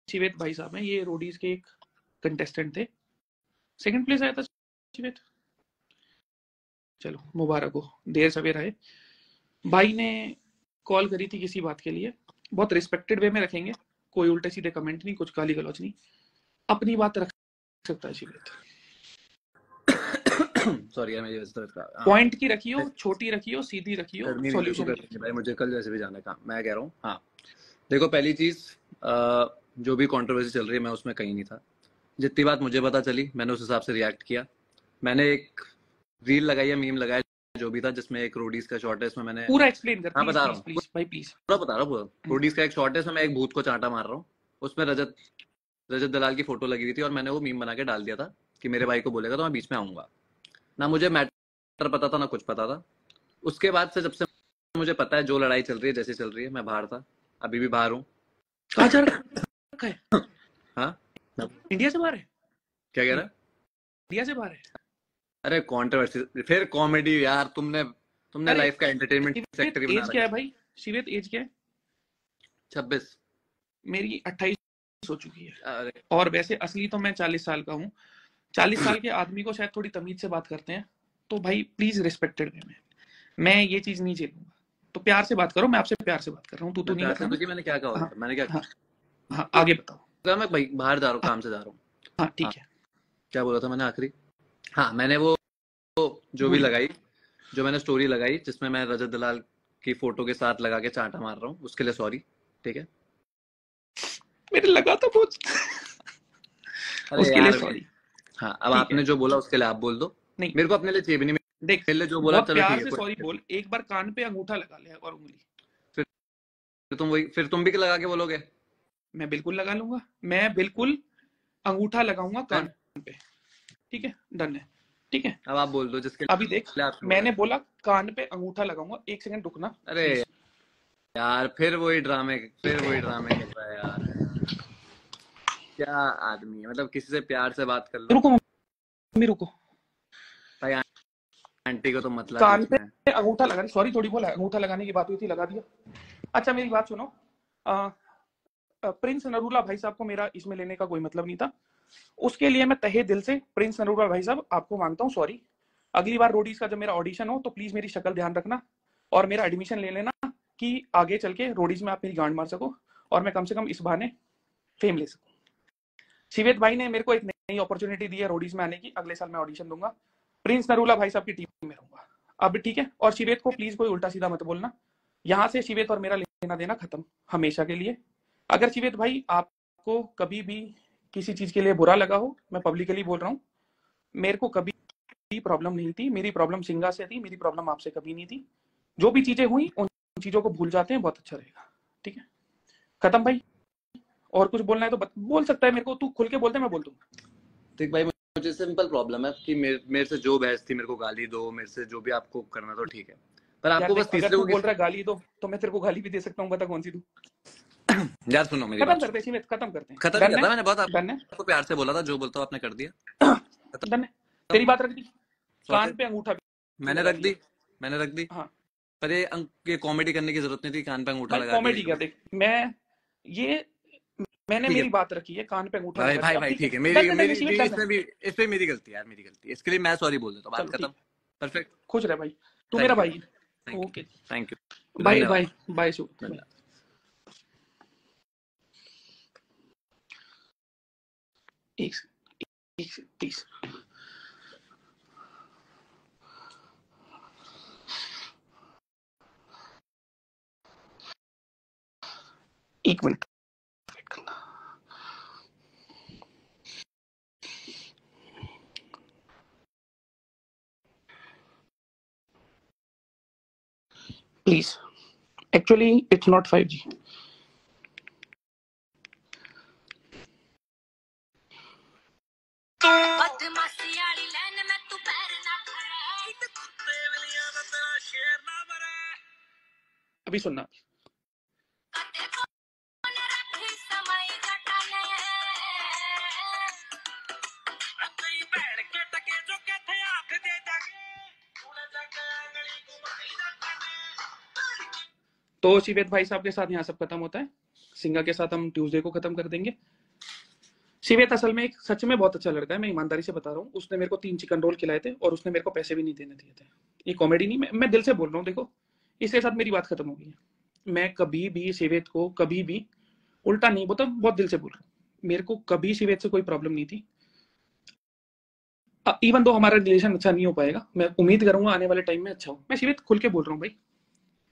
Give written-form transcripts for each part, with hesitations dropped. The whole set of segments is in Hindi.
शिवेत भाई साहब हैं, ये रोडीज के एक कंटेस्टेंट थे, सेकंड प्लेस आया था शिवेत। चलो मुबारक हो, देर सवेर आए। भाई ने कॉल करी थी किसी बात के लिए, बहुत रिस्पेक्टेड वे में रखेंगे, कोई उल्टे सीधे कमेंट नहीं, कुछ गाली गलौज नहीं, अपनी बात रख सकता है शिवेत। सॉरी यार मेरी वजह से पॉइंट की रखियो, छोटी रखियो, सीधी रखियो, करनी नहीं सॉल्यूशन करनी भाई, मुझे कल वैसे भी जाना काम। मैं कह रहा हूँ हाँ देखो, पहली चीज जो भी कंट्रोवर्सी चल रही है मैं उसमें कहीं नहीं था। जितनी बात मुझे पता चली मैंने उस हिसाब से रिएक्ट किया। मैंने एक रील लगाई है, मीम लगाया जो भी था, जिसमें एक रोडीज का शॉट है, इसमें मैंने पूरा एक्सप्लेन कर। हाँ प्लीज बता रहा प्लीज हूँ, प्लीज भाई प्लीज। पूरा बता रहा हूँ। पूरा रोडीज का एक शॉट है, इसमें मैं एक भूत को चांटा मार रहा हूँ। उसमें रजत दलाल की फोटो लगी हुई थी और मैंने वो मीम बना के डाल दिया था कि मेरे भाई को बोलेगा तो मैं बीच में आऊंगा। ना मुझे मैटर पता था ना कुछ पता था। उसके बाद से जब से मुझे पता है जो लड़ाई चल रही है जैसे चल रही है, मैं बाहर था, अभी भी बाहर हूँ। कहाँ जा रखा है? हाँ इंडिया से बाहर है? क्या कह रहा है? इंडिया से बाहर है? अरे कंट्रोवर्सी फिर कॉमेडी यार, तुमने अरे लाइफ का एंटरटेनमेंट सेक्टर ही बना एज क्या है भाई? शिवेत एज क्या है? 26। मेरी 28 हो चुकी है। अरे और वैसे असली तो मैं 40 साल का हूँ। 40 साल के आदमी को शायद थोड़ी तमीज से बात करते हैं, तो भाई प्लीज रिस्पेक्टेड वे में मैं ये चीज नहीं झेलूंगा, तो प्यार से बात करो। मैं आपसे प्यार से बात कर रहा हूँ, तू नहीं कर रहा ना? मैंने क्या कहा? हाँ, मैंने क्या हाँ, हाँ, आगे बताओ। मैं भाई बाहर जा रहा हूँ, काम से जा रहा हूँ। हाँ ठीक है। क्या बोला था मैंने आखिरी? हाँ मैंने वो जो भी लगाई, जो मैंने स्टोरी लगाई जिसमें मैं रजत दलाल की फोटो के साथ लगा के चांटा मार रहा हूँ, उसके लिए सॉरी। ठीक है, मेरे लगा तो कुछ उसके लिए सॉरी। हाँ अब आपने जो बोला उसके लिए आप बोल दो। नहीं मेरे को अपने लिए चाहिए भी नहीं। देख, मेरे लिए जो बोला बहुत चलो प्यार ठीक से है, सॉरी बोल, एक बार कान पे अंगूठा लगा ले और उंगली। फिर तुम भी लगा के बोलोगे? मैं बिल्कुल लगा लूंगा, मैं बिल्कुल अंगूठा लगाऊंगा कान पे। ठीक है, डन है। ठीक है, अब आप बोल दो जिसके अभी देख, मैंने बोला कान पे अंगूठा लगाऊंगा, एक सेकंड रुकना। अरे यार फिर वही ड्रामे कर रहा है यार। क्या आदमी है, मतलब किसी से प्यार से बात कर लो। रुको मम्मी रुको। भाई आंटी को तो मतलब कान बीच पे में अंगूठा लगाने, सॉरी थोड़ी बोला, अंगूठा लगाने की बात हुई थी, लगा दिया। अच्छा मेरी बात सुनो, प्रिंस नरूला भाई साहब को मेरा इसमें लेने का कोई मतलब नहीं था। उसके लिए मैं तहे दिल से प्रिंस नरूला भाई साहब आपको मांगता हूँ सॉरी। अगली बार रोडीज का जब मेरा ऑडिशन हो तो प्लीज मेरी शक्ल ध्यान रखना और मेरा एडमिशन ले लेना, कि आगे चल के रोडीज में आप मेरी गांड मार सको और मैं कम से कम इस बहाने फेम ले सकूं। शिवेत भाई ने मेरे को एक नई अपॉर्चुनिटी दी है रोडीज में आने की, अगले साल मैं ऑडिशन दूंगा, प्रिंस नरूला भाई साहब की टीम में रहूंगा अब। ठीक है, और शिवेत को प्लीज कोई उल्टा सीधा मत बोलना, यहाँ से शिवेत और मेरा लेना देना खत्म हमेशा के लिए। अगर शिवेत भाई आपको कभी भी किसी चीज के लिए बुरा लगा हो, मैं पब्लिकली बोल रहा हूँ, मेरे को कभी प्रॉब्लम नहीं थी, मेरी प्रॉब्लम सिंगा से थी, मेरी प्रॉब्लम आपसे कभी नहीं थी। जो भी चीजें हुई उन चीजों को भूल जाते हैं, बहुत अच्छा रहेगा। ठीक है, खत्म भाई। और कुछ बोलना है तो बोल सकता है मेरे को, तू खुल के बोलते मैं बोल दूंगा। ठीक भाई, मुझे सिंपल प्रॉब्लम है कि मेरे से जो बहस थी मेरे को गाली दो, मेरे से जो भी आपको करना तो ठीक है, पर आपको बस अगर तीसरे तू को बोल रहा है गाली दो तो मैं तेरे को गाली भी दे सकता हूँ, बता कौन सी तू। यार सुनो मेरी खत्म बात, करते हैं, खत्म करते हैं। खत्म ही करता। मैंने बहुत डन है, आपको प्यार से बोला था, जो बोलता हूँ आपने कर दिया। डन है। तेरी बात रख दी, कान पे अंगूठा मैंने रख दी। हाँ, पर ये कॉमेडी करने की जरूरत नहीं थी, कान पे अंगूठा लगा कॉमेडी क्या, दिया। देख मैंने मेरी बात रखी है, कान पे अंगूठा लगा दिया। भाई ठीक है, इसमें मेरी गलती यार, मेरी गलती। इसके लिए मैं सॉरी बोल देता हूँ, बात खत्म। परफेक्ट, खुश रहे भाई, तू मेरा भाई। Okay, thank you, bye bye bye. Please एक मिनट वेट करना। Please, actually it's not 5G। अभी सुनना, तो शिवेत भाई साहब के साथ यहाँ सब खत्म होता है। सिंगा के साथ हम ट्यूसडे को खत्म कर देंगे। शिवेत असल में एक सच में बहुत अच्छा लड़का है, मैं ईमानदारी से बता रहा हूँ। उसने मेरे को 3 चिकन रोल खिलाए थे और उसने मेरे को पैसे भी नहीं देने दिए थे। ये कॉमेडी नहीं, मैं दिल से बोल रहा हूँ। देखो, इसके साथ मेरी बात खत्म हो गई है। मैं कभी भी शिवेत को कभी भी उल्टा नहीं बोलता, बहुत दिल से बोल रहा हूँ। मेरे को कभी शिवेत से कोई प्रॉब्लम नहीं थी। इवन दो हमारा रिलेशन अच्छा नहीं हो पाएगा, मैं उम्मीद करूंगा आने वाले टाइम में अच्छा हो। मैं शिवेत खुल के बोल रहा हूँ भाई,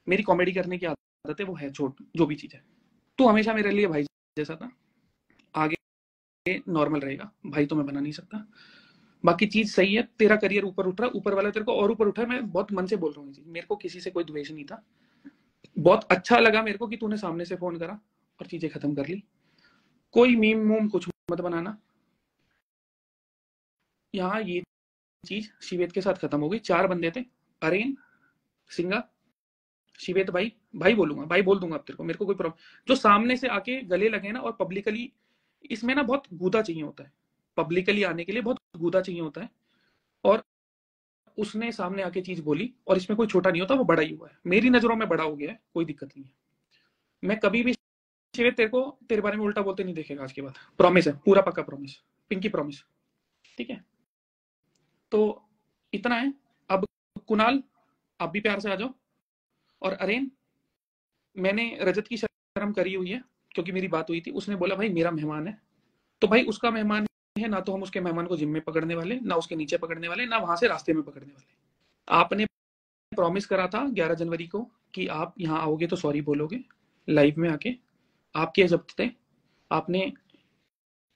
मेरी कॉमेडी करने की आदत है, वो है, छोड़ जो भी चीज है। तू हमेशा मेरे लिए भाई जैसा था, आगे नॉर्मल रहेगा। भाई तो मैं बना नहीं सकता। बाकी चीज सही है, तेरा करियर ऊपर उठ रहा, ऊपर वाला तेरे को और ऊपर उठा है। मैं बहुत मन से बोल रहा हूँ, मेरे को किसी से कोई द्वेष नहीं था। बहुत अच्छा लगा मेरे को कि तूने सामने से फोन करा और चीजें खत्म कर ली। कोई मीम मूम कुछ मत बनाना। यहाँ ये चीज शिवेत के साथ खत्म हो गई। 4 बंदे थे, अरेन, सिंगा, शिवेत भाई। भाई बोलूंगा, भाई बोल दूंगा अब तेरे को, मेरे को कोई प्रॉब्लम। जो सामने से आके गले लगे ना, और पब्लिकली, इसमें ना बहुत गूदा चाहिए होता है। पब्लिकली आने के लिए बहुत गूदा चाहिए होता है। और उसने सामने आके चीज बोली, और इसमें कोई छोटा नहीं होता, वो बड़ा ही हुआ है। मेरी नजरों में बड़ा हो गया है, कोई दिक्कत नहीं है। मैं कभी भी शिवेत तेरे को तेरे बारे में उल्टा बोलते नहीं देखेगा आज के बाद। प्रॉमिस है, पूरा पक्का प्रॉमिस, पिंकी प्रॉमिस। ठीक है, तो इतना है। अब कुणाल, आप भी प्यार से आ जाओ। और अरेन, मैंने रजत की शर्म करी हुई है, क्योंकि मेरी बात हुई थी। उसने बोला भाई मेरा मेहमान है, तो भाई उसका मेहमान है ना, तो हम उसके मेहमान को जिम में पकड़ने वाले, ना उसके नीचे पकड़ने वाले, ना वहां से रास्ते में पकड़ने वाले। आपने प्रॉमिस करा था 11 जनवरी को कि आप यहाँ आओगे तो सॉरी बोलोगे लाइव में आके। आपके जब थे, आपने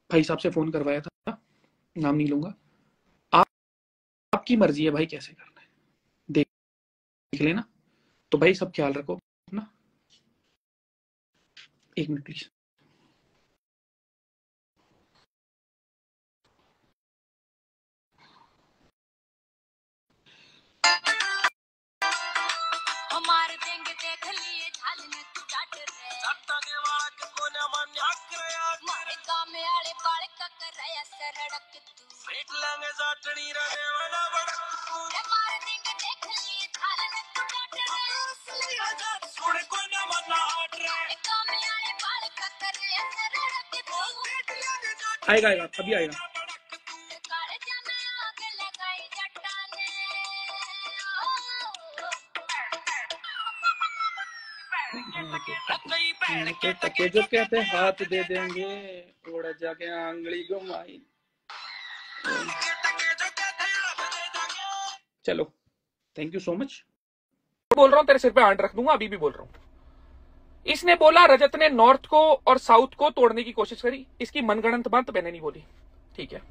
भाई साहब से फोन करवाया था, नाम नहीं लूंगा। आपकी मर्जी है भाई कैसे करना है, देख लेना। तो भाई सब ख्याल रखो अपना। 1 मिनट प्लीज। हमारे देंगे देख लिए झाल में तू डाट रे सत्ता के वाक को न मन हक रे मारे गांव में आले बाल का कर रहा सरड़क तू फेट लांगे जाटनी रे वाला बड़ हमारे देंगे देख लिए झाल में तू डाट रे सुन को न मन हट रे गांव में आले बाल का कर रहा सरड़क तू फेट लांगे जाटनी आएगा आएगा, अभी आएगा। टके जो कहते हाथ दे देंगे, थोड़ा जाके आंगली घुमाई। चलो, थैंक यू सो मच। बोल रहा हूँ, तेरे सिर पे आंट रख दूंगा, अभी भी बोल रहा हूँ। इसने बोला रजत ने नॉर्थ को और साउथ को तोड़ने की कोशिश करी। इसकी मनगढ़ंत बात मैंने नहीं बोली, ठीक है।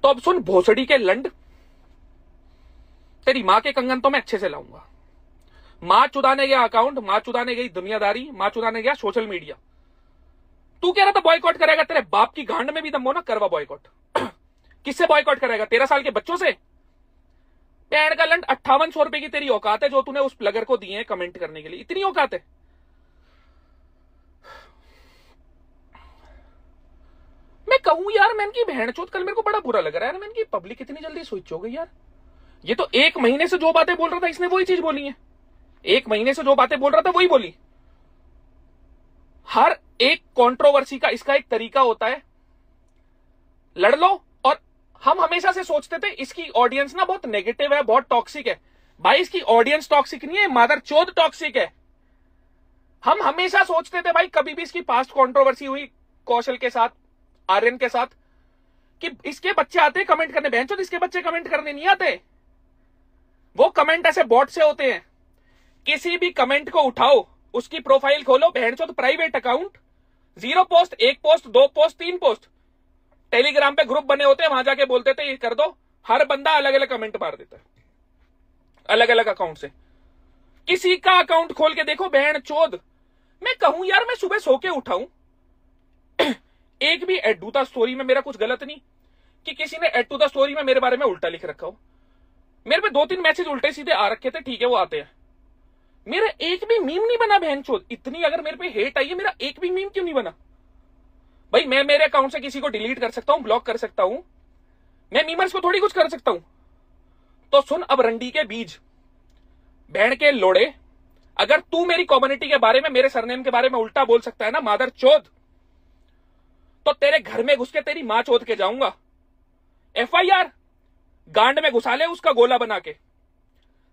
तो अब सुन भोसड़ी के लंड, तेरी माँ के कंगन तो मैं अच्छे से लाऊंगा। माँ चुदाने गया अकाउंट, माँ चुदाने गई दुनियादारी, माँ चुदाने गया सोशल मीडिया। तू कह रहा था बॉयकॉट करेगा, तेरे बाप की गांड में भी दम हो ना, करवा बॉयकॉट। किससे बॉयकॉट करेगा? 13 साल के बच्चों से? पैड का लंड, 5800 रुपए की तेरी औकात है जो तूने उस प्लगर को दिए हैं कमेंट करने के लिए, इतनी औकात है? मैं कहूं यार, मैंने की बहन चोद, कल मेरे को बड़ा बुरा लग रहा है यार। मैंने की पब्लिक इतनी जल्दी स्विच हो गई यार। ये तो 1 महीने से जो बातें बोल रहा था, इसने वही चीज बोली है। 1 महीने से जो बातें बोल रहा था वही बोली। हर एक कंट्रोवर्सी का इसका एक तरीका होता है, लड़ लो। और हम हमेशा से सोचते थे इसकी ऑडियंस ना बहुत नेगेटिव है, बहुत टॉक्सिक है। भाई इसकी ऑडियंस टॉक्सिक नहीं है, मादर चोद टॉक्सिक है। हम हमेशा सोचते थे भाई, कभी भी इसकी पास्ट कंट्रोवर्सी हुई कौशल के साथ, आर्यन के साथ, कि इसके बच्चे आते कमेंट करने, बहनचोद इसके बच्चे कमेंट करने नहीं आते। वो कमेंट ऐसे बॉट से होते हैं। किसी भी कमेंट को उठाओ, उसकी प्रोफाइल खोलो, बहनचोद private account, 0 post, 1 post, 2 post, 3 post. Telegram पे ग्रुप बने होते हैं, वहां जाके बोलते थे ये कर दो। हर बंदा अलग अलग कमेंट मार देता है, अलग अलग अकाउंट से। किसी का अकाउंट खोल के देखो बहनचोद। मैं कहूं यार, मैं सुबह सो के उठाऊं, एक भी एड टू द स्टोरी में मेरा कुछ गलत नहीं, कि किसी ने एड टू द स्टोरी में मेरे बारे में उल्टा लिख रखा हो। मेरे पे 2-3 मैसेज उल्टे सीधे आ रखे थे, ठीक है वो आते हैं। मेरा एक भी मीम नहीं बना बहनचोद। इतनी अगर मेरे पे हेट आई है, मेरा एक भी मीम क्यों नहीं बना? भाई मैं मेरे अकाउंट से किसी को डिलीट कर सकता हूं, ब्लॉक कर सकता हूं, मैं मीमर्स को थोड़ी कुछ कर सकता हूं। तो सुन अब रंडी के बीज, बहन के लोड़े, अगर तू मेरी कम्युनिटी के बारे में, मेरे सरनेम के बारे में उल्टा बोल सकता है ना मादर चोद, तो तेरे घर में घुस के तेरी मां चोद के जाऊंगा। FIR गांड में घुसा ले उसका गोला बना के।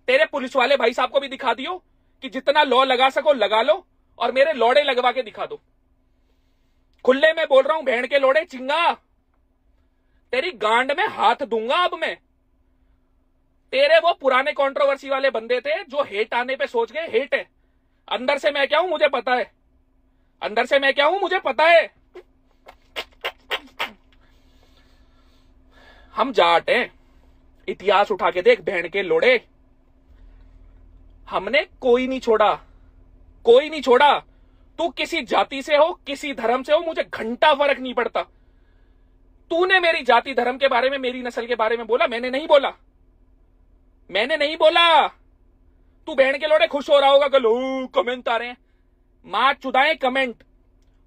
तेरे पुलिस वाले भाई साहब को भी दिखा दियो कि जितना लॉ लगा सको लगा लो, और मेरे लौड़े लगवा के दिखा दो। खुले में बोल रहा हूं, भेड़ के लोड़े चिंगा, तेरी गांड में हाथ दूंगा अब मैं। तेरे वो पुराने कंट्रोवर्सी वाले बंदे थे जो हेट आने पे सोच गए हेट है। अंदर से मैं क्या हूं मुझे पता है, अंदर से मैं क्या हूं मुझे पता है। हम जाट हैं, इतिहास उठा के देख भेड़ के लोड़े, हमने कोई नहीं छोड़ा, कोई नहीं छोड़ा। तू किसी जाति से हो, किसी धर्म से हो, मुझे घंटा फर्क नहीं पड़ता। तूने मेरी जाति धर्म के बारे में, मेरी नस्ल के बारे में बोला, मैंने नहीं बोला, मैंने नहीं बोला। तू बहन के लोड़े खुश हो रहा होगा, कल कमेंट आ रहे हैं। मां चुदाए कमेंट,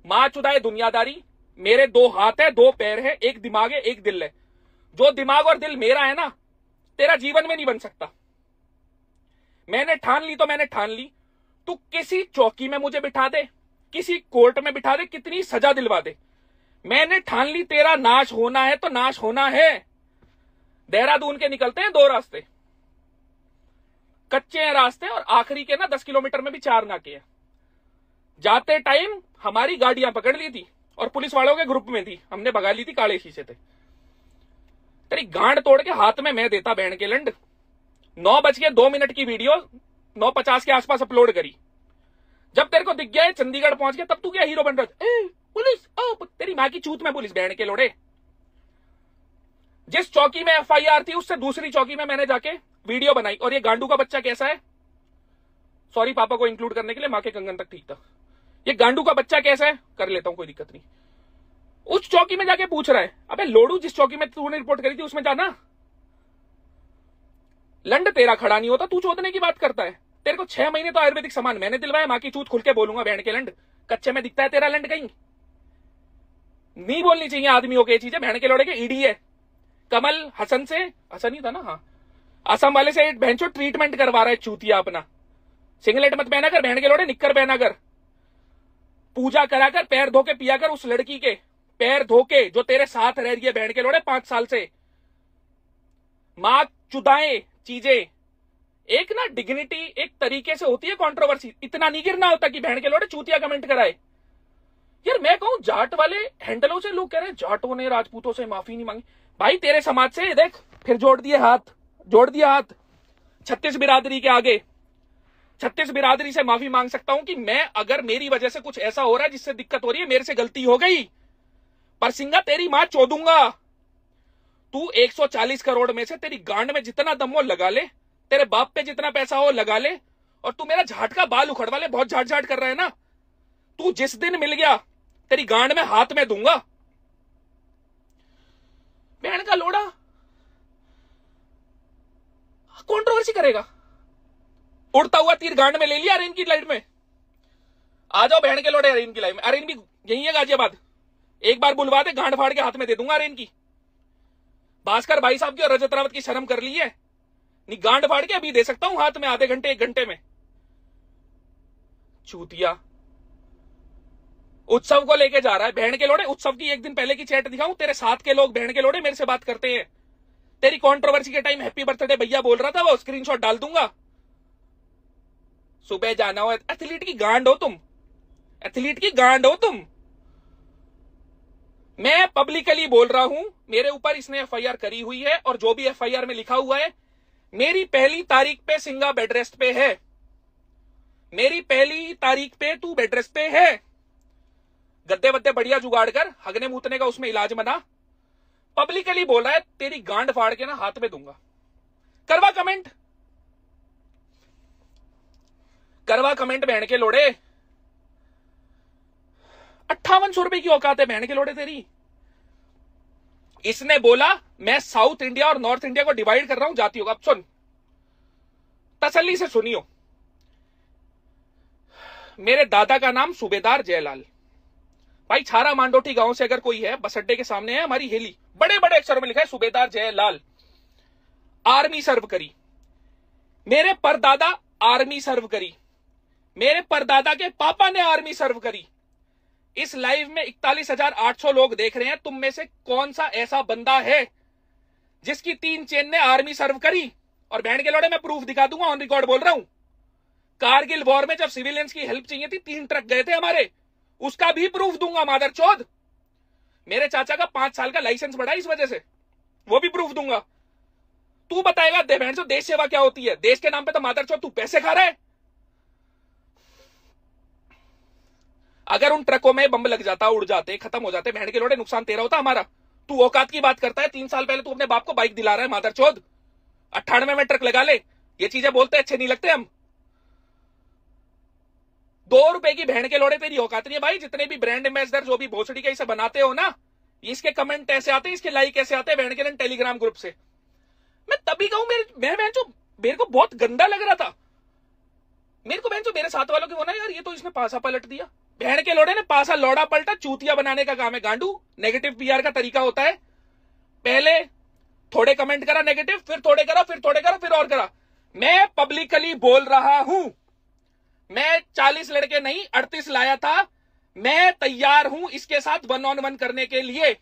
मां चुदाए दुनियादारी। मेरे 2 हाथ है, 2 पैर है, 1 दिमाग है, 1 दिल है। जो दिमाग और दिल मेरा है ना, तेरा जीवन में नहीं बन सकता। मैंने ठान ली तो मैंने ठान ली। तू किसी चौकी में मुझे बिठा दे, किसी कोर्ट में बिठा दे, कितनी सजा दिलवा दे, मैंने ठान ली तेरा नाश होना है तो नाश होना है। देहरादून के निकलते हैं 2 रास्ते, कच्चे हैं रास्ते, और आखिरी के ना 10 किलोमीटर में भी 4 नाके हैं। जाते टाइम हमारी गाड़ियां पकड़ ली थी और पुलिस वालों के ग्रुप में थी, हमने भगा ली थी, काले शीशे थे। तेरी गांड तोड़ के हाथ में मैं देता बैंड के लंड। 9:02 की वीडियो 9:50 के आसपास अपलोड करी। जब तेरे को दिख गया है चंडीगढ़ पहुंच गया, तब तू क्या हीरो बन रहा है? पुलिस, तेरी मां की चूत में पुलिस बैंड के लोड़े। जिस चौकी में FIR थी उससे दूसरी चौकी में मैंने जाके वीडियो बनाई। और ये गांडू का बच्चा कैसा है, सॉरी पापा को इंक्लूड करने के लिए, मां के कंगन तक ठीक था। ये गांडू का बच्चा कैसा है, कर लेता हूं, कोई दिक्कत नहीं। उस चौकी में जाके पूछ रहा है, अबे लोडू जिस चौकी में तूने रिपोर्ट करी थी उसमें जाना। लंड तेरा खड़ा नहीं होता, तू चोदने की बात करता है। तेरे को 6 महीने तो आयुर्वेदिक सामान मैंने दिलवाया, मां की चूत खुल के बोलूंगा बैंड के लंड। कच्चे में दिखता है तेरा लंड कहीं? नहीं बोलनी चाहिए आदमियों के चीजें। बैंड के लोड़े के ईडी है। कमल हसन से, हसन ही था ना, हाँ, असम वाले से बहनचो ट्रीटमेंट करवा रहा है चूतिया अपना। सिंगलेट मत पहना कर बैंड के लोड़े, निक्कर पहना कर, पूजा करा कर, पैर धो के पिया कर उस लड़की के पैर धो के जो तेरे साथ रह रही है बैंड के लोड़े 5 साल से। मां चुदाए चीजें, एक ना डिग्निटी एक तरीके से होती है कंट्रोवर्सी। इतना नहीं गिरना होता कि बैंड के लोड़े चूतिया कमेंट कराए। यार मैं कहूं जाट वाले हैंडलों से लोग कह रहे हैं जाटों ने राजपूतों से माफी नहीं मांगी। भाई तेरे समाज से देख, फिर जोड़ दिए हाथ, जोड़ दिया हाथ 36 बिरादरी के आगे। 36 बिरादरी से माफी मांग सकता हूं कि मैं, अगर मेरी वजह से कुछ ऐसा हो रहा है जिससे दिक्कत हो रही है, मेरे से गलती हो गई, पर सिंगा तेरी मां चोदूंगा। तू 140 करोड़ में से तेरी गांड में जितना दम हो लगा ले, तेरे बाप पे जितना पैसा हो लगा ले, और तू मेरा झाट का बाल उखड़वा ले। बहुत झाट झाट कर रहा है ना तू। जिस दिन मिल गया तेरी गांड में हाथ में दूंगा। बहन का लोड़ा कंट्रोवर्सी करेगा। उड़ता हुआ तीर गांड में ले लिया अरेन की लाइट में। आ जाओ बहन के लोड़े अरेन की लाइट में। अरेन भी यही है गाजियाबाद। एक बार बुलवा दे, गांड फाड़ के हाथ में दे दूंगा अरेन की। भास्कर भाई साहब की और रजत रावत की शर्म कर ली है? नहीं, गांड फाड़ के अभी दे सकता हूं हाथ में, आधे घंटे 1 घंटे में। चूतिया उत्सव को लेके जा रहा है बहन के लोड़े। उत्सव की 1 दिन पहले की चैट दिखाऊं? तेरे साथ के लोग बहन के लोड़े मेरे से बात करते हैं। तेरी कंट्रोवर्सी के टाइम हैप्पी बर्थडे भैया बोल रहा था, वो स्क्रीनशॉट डाल दूंगा। सुबह जाना हो, एथलीट की गांड हो तुम, एथलीट की गांड हो तुम। मैं पब्लिकली बोल रहा हूं, मेरे ऊपर इसने FIR करी हुई है, और जो भी FIR में लिखा हुआ है, मेरी 1 तारीख पे सिंगा बेड रेस्ट पे है। मेरी 1 तारीख पे तू बेड रेस्ट पे है। गद्दे वद्दे बढ़िया जुगाड़ कर, हगने मूतने का उसमें इलाज बना। पब्लिकली बोल रहा है, तेरी गांड फाड़ के ना हाथ में दूंगा। करवा कमेंट, करवा कमेंट बहन के लोड़े। 5800 रुपए की औकात है बहन के लोड़े तेरी। इसने बोला मैं साउथ इंडिया और नॉर्थ इंडिया को डिवाइड कर रहा हूं जातियों का। अब सुन, तसल्ली से सुनियो। मेरे दादा का नाम सूबेदार जयलाल। भाई छारा मांडोटी गांव से अगर कोई है, बस अड्डे के सामने है हमारी हेली, बड़े बड़े अक्षरों में लिखा है सूबेदार जयलाल। आर्मी सर्व करी, मेरे परदादा आर्मी सर्व करी। मेरे परदादा के पापा ने आर्मी सर्व करी। इस लाइव में 41,800 लोग देख रहे हैं। तुम में से कौन सा ऐसा बंदा है जिसकी 3 चेन ने आर्मी सर्व करी? और बहन के लोड़े मैं प्रूफ दिखा दूंगा, ऑन रिकॉर्ड बोल रहा हूं। कारगिल वॉर में जब सिविलियंस की हेल्प चाहिए थी, 3 ट्रक गए थे हमारे, उसका भी प्रूफ दूंगा मादरचोद। मेरे चाचा का 5 साल का लाइसेंस बढ़ा इस वजह से, वो भी प्रूफ दूंगा। तू बताएगा दे बहन, देश सेवा क्या होती है? देश के नाम पे तो मादरचोद तू पैसे खा रहा है। अगर उन ट्रकों में बम लग जाता, उड़ जाते, खत्म हो जाते, बहन के लोड़े नुकसान तेरा होता, हमारा। तू औकात की बात करता है। 3 साल पहले तू अपने बाप को बाइक दिला रहा है मादरचोद। 98 में ट्रक लगा ले। ये चीजें बोलते अच्छे नहीं लगते हम। 2 रुपए की बहन के लोड़े तेरी औकात नहीं है भाई। जितने भी ब्रांड एम्बेसडर जो भी भोसड़ी के इसे बनाते हो ना, इसके कमेंट ऐसे आते हैं, इसके लाइक ऐसे आते हैं बहन के टेलीग्राम ग्रुप से। मैं तभी कहूं मेरे को बहुत गंदा लग रहा था। मेरे को बहन जो मेरे साथ वालों के होना, यार ये तो इसने पासा पलट दिया। बहन के लोड़े ने पासा लौड़ा पलटा, चूतिया बनाने का काम है गांडू। नेगेटिव पीआर का तरीका होता है, पहले थोड़े कमेंट करा नेगेटिव, फिर थोड़े करा, फिर थोड़े करा, फिर और करा। मैं पब्लिकली बोल रहा हूं, मैं 40 लड़के नहीं 38 लाया था। मैं तैयार हूं इसके साथ 1-on-1 करने के लिए,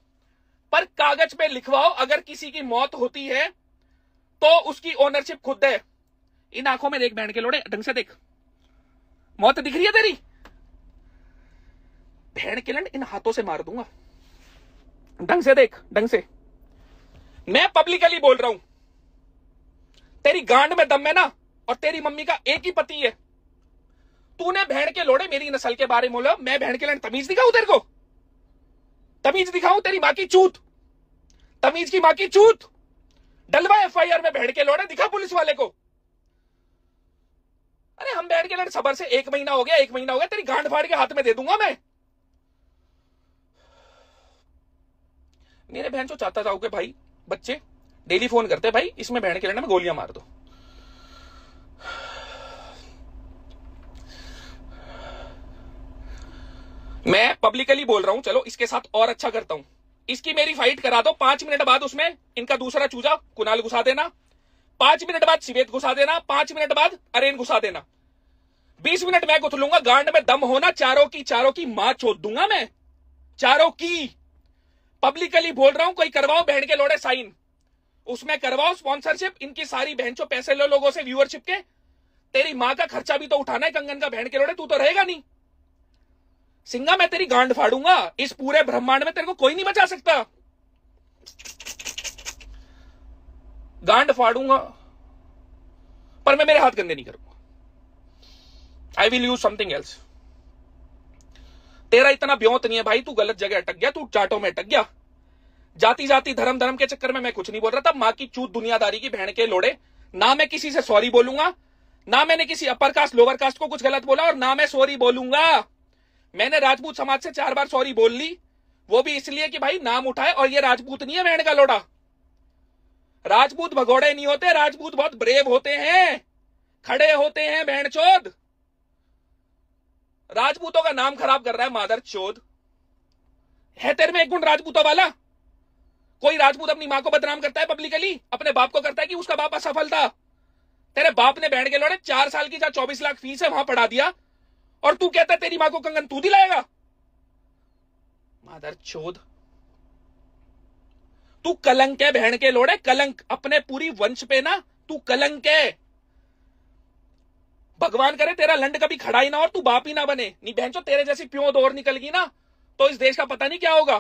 पर कागज पे लिखवाओ। अगर किसी की मौत होती है तो उसकी ओनरशिप खुद है। इन आंखों में देख बहन के लोड़े, ढंग से देख। मौत दिख रही है तेरी? बहन के लंड इन हाथों से मार दूंगा। ढंग से देख, ढंग से। मैं पब्लिकली बोल रहा हूं, तेरी गांड में दम है ना, और तेरी मम्मी का एक ही पति है। तूने बहन के लोड़े मेरी नस्ल के बारे में बोला, मैं बहन के लंड तमीज दिखाऊं तेरे को? तमीज दिखाऊं? तेरी मां की चूत, तमीज की मां की चूत। डलवा एफआईआर में बहन के लोड़े, दिखा पुलिस वाले को। अरे हम बहन के लंड सबर से 1 महीना हो गया, 1 महीना हो गया, तेरी गांड फाड़ के हाथ में दे दूंगा मैं। मेरे बहन जो चाहता जाओ के भाई बच्चे डेली फोन करते, भाई इसमें बहन के लंड में गोलियां मार दो। मैं पब्लिकली बोल रहा हूं, चलो इसके साथ और अच्छा करता हूं। इसकी मेरी फाइट करा दो, 5 मिनट बाद उसमें इनका दूसरा चूजा कुणाल घुसा देना, 5 मिनट बाद शिवेत घुसा देना, 5 मिनट बाद अरेन घुसा देना, 20 मिनट मैं गुथ लूंगा। गांड में दम होना, चारों की मां चोद दूंगा मैं, चारों की। पब्लिकली बोल रहा हूं, कोई करवाओ बहन के लोड़े साइन, उसमें करवाओ स्पॉन्सरशिप। इनकी सारी बहनचो पैसे लो लोगों से, व्यूअरशिप के। तेरी मां का खर्चा भी तो उठाना है कंगन का, बहन के लोड़े तू तो रहेगा नहीं। सिंगा मैं तेरी गांड फाड़ूंगा। इस पूरे ब्रह्मांड में तेरे को कोई नहीं बचा सकता। गांड फाड़ूंगा, पर मैं मेरे हाथ गंदे नहीं करूंगा। I will use something else. तेरा इतना ब्योत नहीं है भाई, तू गलत जगह अटक गया, तू चाटों में अटक गया। जाति जाति धर्म धर्म के चक्कर में मैं कुछ नहीं बोल रहा था। मां की चूत दुनियादारी की बहन के लोड़े। ना मैं किसी से सॉरी बोलूंगा, ना मैंने किसी अपर कास्ट लोअर कास्ट को कुछ गलत बोला, और ना मैं सॉरी बोलूंगा। मैंने राजपूत समाज से 4 बार सॉरी बोल ली, वो भी इसलिए कि भाई नाम उठाए। और ये राजपूत नहीं है बहन का लोड़ा। राजपूत भगोड़े नहीं होते, राजपूत बहुत ब्रेव होते हैं, खड़े होते हैं बहन चोद। राजपूतों का नाम खराब कर रहा है मादर चोद। है तेरे में एक गुण राजपूतों वाला? कोई राजपूत अपनी मां को बदनाम करता है पब्लिकली, अपने बाप को करता है कि उसका बाप असफल था। तेरे बाप ने बहन के लोड़े 4 साल की जहां 24 लाख फीस है वहां पढ़ा दिया, और तू कहता है तेरी मां को कंगन तू दिलाएगा? मादर चोद, तू कलंक है बहन के लोड़े, कलंक। अपने पूरी वंश पे ना तू कलंक है। भगवान करे तेरा लंड कभी खड़ा ही ना और तू बाप ही ना बने। नहीं बहनचो, तेरे जैसी प्योद और निकल गई ना तो इस देश का पता नहीं क्या होगा।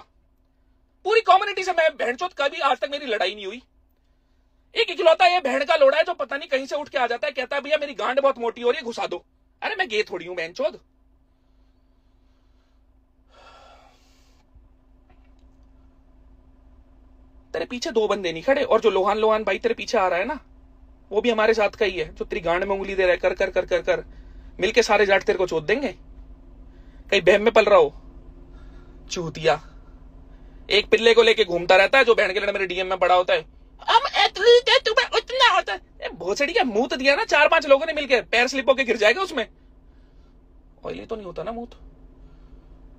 पूरी कम्युनिटी से मैं बहनचोद कभी आज तक मेरी लड़ाई नहीं हुई। एक इकलौता ये बहन का लोड़ा है जो पता नहीं कहीं से उठ के आ जाता है, कहता है भैया मेरी गांड बहुत मोटी हो रही है, घुसा दो। अरे मैं गे थोड़ी हूं बहनचोद। तेरे पीछे 2 बंदे नहीं खड़े, और जो लोहान भाई तेरे पीछे आ रहा है ना, वो भी हमारे साथ का ही है, जो तेरी गांड में उंगली दे रहा है। कर कर कर कर कर मिलके सारे जाट तेरे को चोद देंगे। कहीं बहम में पल रहा हो चूतिया। एक पिल्ले को लेके घूमता रहता है जो बहन के लड़े मेरे डीएम में पड़ा होता है। हम एथलीट है, तुम्हें उतना होता है। भोसड़ी का मुंह तो दिया ना 4-5 लोगों ने मिलकर, पैर स्लिप होके गिर जाएगा उसमें। ऑयली तो नहीं होता ना मुंह,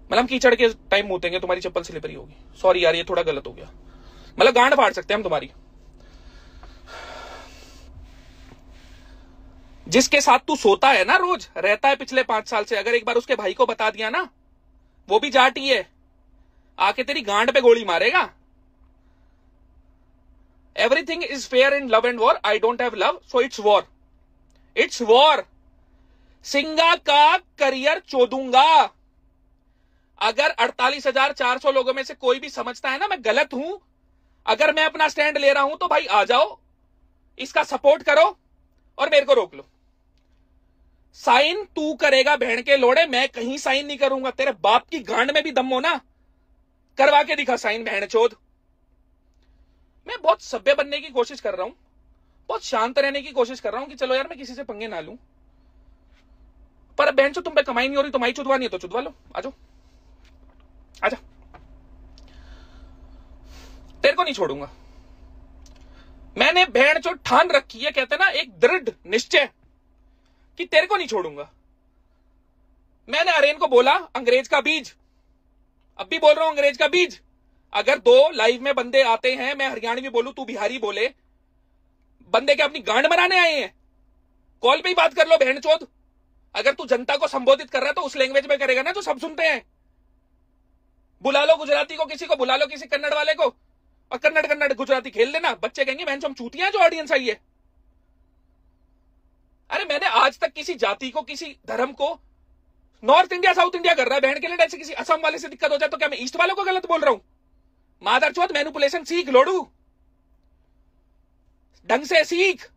मतलब कीचड़ के टाइम मुंह तुम्हारी चप्पल स्लिपरी होगी। सॉरी यार, ये थोड़ा गलत हो गया। मतलब गांड फाड़ सकते हैं हम तुम्हारी। जिसके साथ तू सोता है ना, रोज रहता है पिछले 5 साल से, अगर एक बार उसके भाई को बता दिया ना, वो भी जाटी है, आके तेरी गांड पे गोली मारेगा। Everything is fair in love and war. I don't have love, so it's war, it's war. सिंगा का करियर चोदूंगा। अगर 48,400 लोगों में से कोई भी समझता है ना मैं गलत हूं, अगर मैं अपना स्टैंड ले रहा हूं, तो भाई आ जाओ, इसका सपोर्ट करो और मेरे को रोक लो। साइन तू करेगा बहन के लोड़े, मैं कहीं साइन नहीं करूंगा। तेरे बाप की गांड में भी दम हो ना, करवा के दिखा साइन बहन चोद। मैं बहुत सभ्य बनने की कोशिश कर रहा हूं, बहुत शांत रहने की कोशिश कर रहा हूं कि चलो यार मैं किसी से पंगे ना लूं, पर बहन चो तुम पे कमाई नहीं हो रही, तुम्हारी चुदवा नहीं है तो चुदवा लो, आजो आजा, तेरे को नहीं छोड़ूंगा। मैंने बहन चो ठान रखी है, कहते ना एक दृढ़ निश्चय, कि तेरे को नहीं छोड़ूंगा। मैंने अरेन को बोला अंग्रेज का बीज, अब भी बोल रहा हूं अंग्रेज का बीज। अगर 2 लाइव में बंदे आते हैं, मैं हरियाणवी बोलूं तू बिहारी बोले, बंदे के अपनी गांड बनाने आए हैं, कॉल पे ही बात कर लो बहन चोद। अगर तू जनता को संबोधित कर रहा है तो उस लैंग्वेज में करेगा ना जो सब सुनते हैं। बुला लो गुजराती को, किसी को बुला लो, किसी कन्नड़ वाले को, और कन्नड़ गुजराती खेल लेना। बच्चे कहेंगे बहन चो हम चूतियां जो ऑडियंस आई है। अरे मैंने आज तक किसी जाति को, किसी धर्म को नॉर्थ इंडिया साउथ इंडिया कर रहा है बहन के लिए, ऐसे किसी असम वाले से दिक्कत हो जाए तो क्या मैं ईस्ट वालों को गलत बोल रहा हूं? मादर चौथ मैनिपुलेशन सीख लोडू, ढंग से सीख।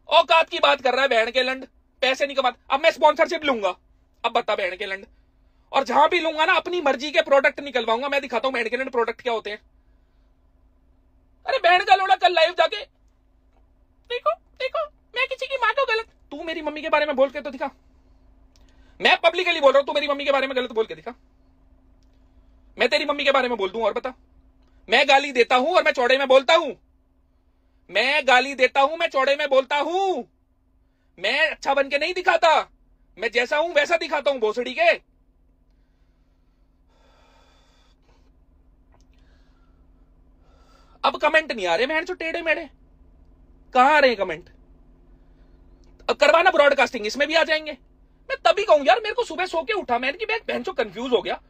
औकात की बात कर रहा है बहन के लंड, पैसे नहीं कमा। अब मैं स्पॉन्सरशिप लूंगा, अब बता बहन के लंड, और जहां भी लूंगा ना अपनी मर्जी के प्रोडक्ट निकलवाऊंगा। मैं दिखाता हूं बहन के लंड प्रोडक्ट क्या होते हैं। अरे बहन का लोड़ा कल लाइव जाके देखो देखो मैं किसी की मां को गलत, तू मेरी मम्मी के बारे में बोल के तो दिखा। मैं पब्लिकली बोल रहा हूं, तू मेरी मम्मी के बारे में गलत बोल के दिखा। मैं तेरी मम्मी के बारे में बोल दूं और बता। मैं गाली देता हूं और मैं चौड़े में बोलता हूं, मैं गाली देता हूं, मैं चौड़े में बोलता हूं। मैं अच्छा बन के नहीं दिखाता, मैं जैसा हूं वैसा दिखाता हूं भोसड़ी के। अब कमेंट नहीं आ रहे बहन चो टेढ़े मेढ़े, कहां आ रहे हैं कमेंट? अब करवाना ब्रॉडकास्टिंग, इसमें भी आ जाएंगे। मैं तभी कहूं यार, मेरे को सुबह सो के उठा, मैंने कि मैं बहन चो कंफ्यूज हो गया।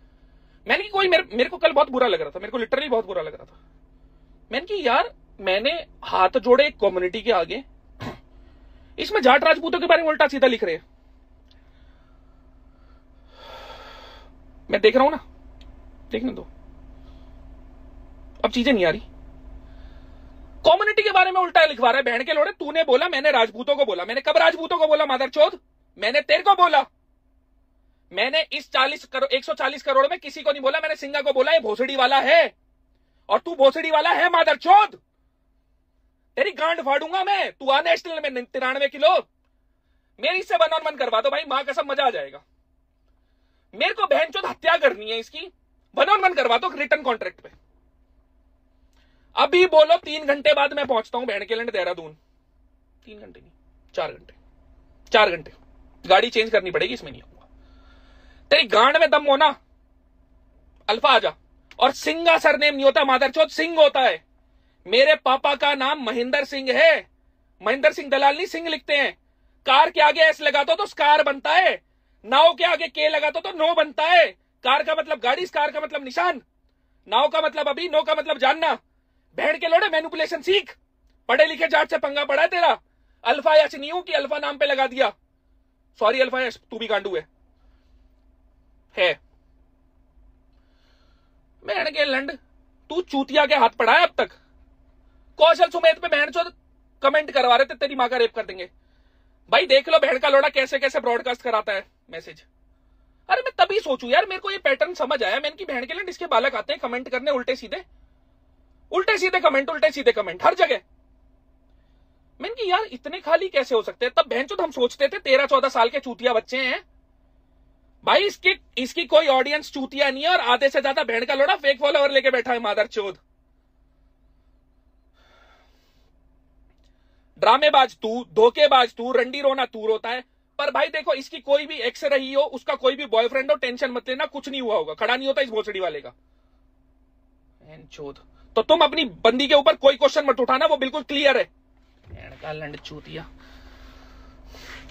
मैंने कि कोई मेरे को कल बहुत बुरा लग रहा था, मेरे को लिटरली बहुत बुरा लग रहा था। मैंने कि यार मैंने हाथ जोड़े एक कम्युनिटी के आगे, इसमें जाट राजपूतों के बारे में उल्टा सीधा लिख रहे हैं। मैं देख रहा हूं ना, देखने दो, अब चीजें नहीं आ रही। कम्युनिटी के बारे में उल्टा लिखवा रहा है बहन के लोड़े। तूने बोला मैंने राजपूतों को बोला, मैंने कब राजपूतों को बोला मादरचोद? मैंने तेरे को बोला। मैंने इस 140 करोड़ में किसी को नहीं बोला। मैंने सिंगा को बोला ये भोसड़ी वाला है, और तू भोसड़ी वाला है मादरचोद। तेरी गांड फाड़ूंगा मैं। तू आ नेशनल में 93 किलो, मेरी से 1-on-1 करवा दो भाई, मां कसम मजा आ जाएगा। मेरे को बहन चोद हत्या करनी है इसकी, 1-on-1 करवा दो रिटर्न कॉन्ट्रैक्ट पे। अभी बोलो 3 घंटे बाद मैं पहुंचता हूं बहन के लैंड देहरादून। 3 घंटे नहीं, 4 घंटे, 4 घंटे। गाड़ी चेंज करनी पड़ेगी, इसमें नहीं होगा। तेरी गांड में दम होना, अल्फा आजा। और सिंगा सरनेम नहीं होता मादरचोद, सिंह होता है। मेरे पापा का नाम महेंद्र सिंह है, महेंद्र सिंह दलाल नहीं, सिंह लिखते हैं। कार के आगे एस लगा तो स्कार बनता है, नाव के आगे के लगा तो नो बनता है। कार का मतलब गाड़ी, स्कार का मतलब निशान, नाव का मतलब अभी, नो का मतलब जानना। बहन के लोड़े मैनिपुलेशन सीख, पढ़े लिखे जाट से पंगा पड़ा है तेरा। अल्फा यश नहीं हूं कि अल्फा नाम पे लगा दिया। सॉरी अल्फा यश, तू भी गांडू है। बहन के लंड, तू चूतिया के हाथ पड़ा है अब तक। कौशल सुमेध पे बहन चोद कमेंट करवा रहे थे तेरी मां का रेप कर देंगे। भाई देख लो बहन का लोड़ा कैसे कैसे ब्रॉडकास्ट कराता है मैसेज। अरे मैं तभी सोचू यार, मेरे को ये पैटर्न समझ आया। मैंने की बहन के लंड इसके बालक आते हैं कमेंट करने उल्टे सीधे कमेंट, उल्टे सीधे कमेंट हर जगह। मैंने की यार इतने खाली कैसे हो सकते हैं? तब बहन चोद हम सोचते थे 13-14 साल के चूतिया बच्चे हैं भाई, इसकी कोई ऑडियंस चूतिया नहीं है, और आधे से ज्यादा बहन का लोड़ा फेक फॉलोअर लेके बैठा है मादरचोद। ड्रामेबाज तू, धोखेबाज तू, रंडी रोना तू रोता है। पर भाई देखो, इसकी कोई भी एक्स रही हो, उसका कोई भी बॉयफ्रेंड हो, टेंशन मत लेना, कुछ नहीं हुआ होगा, खड़ा नहीं होता इस भोसड़ी वाले का। तो तुम अपनी बंदी के ऊपर कोई क्वेश्चन मत उठाना, वो बिल्कुल क्लियर है। लंड चूतिया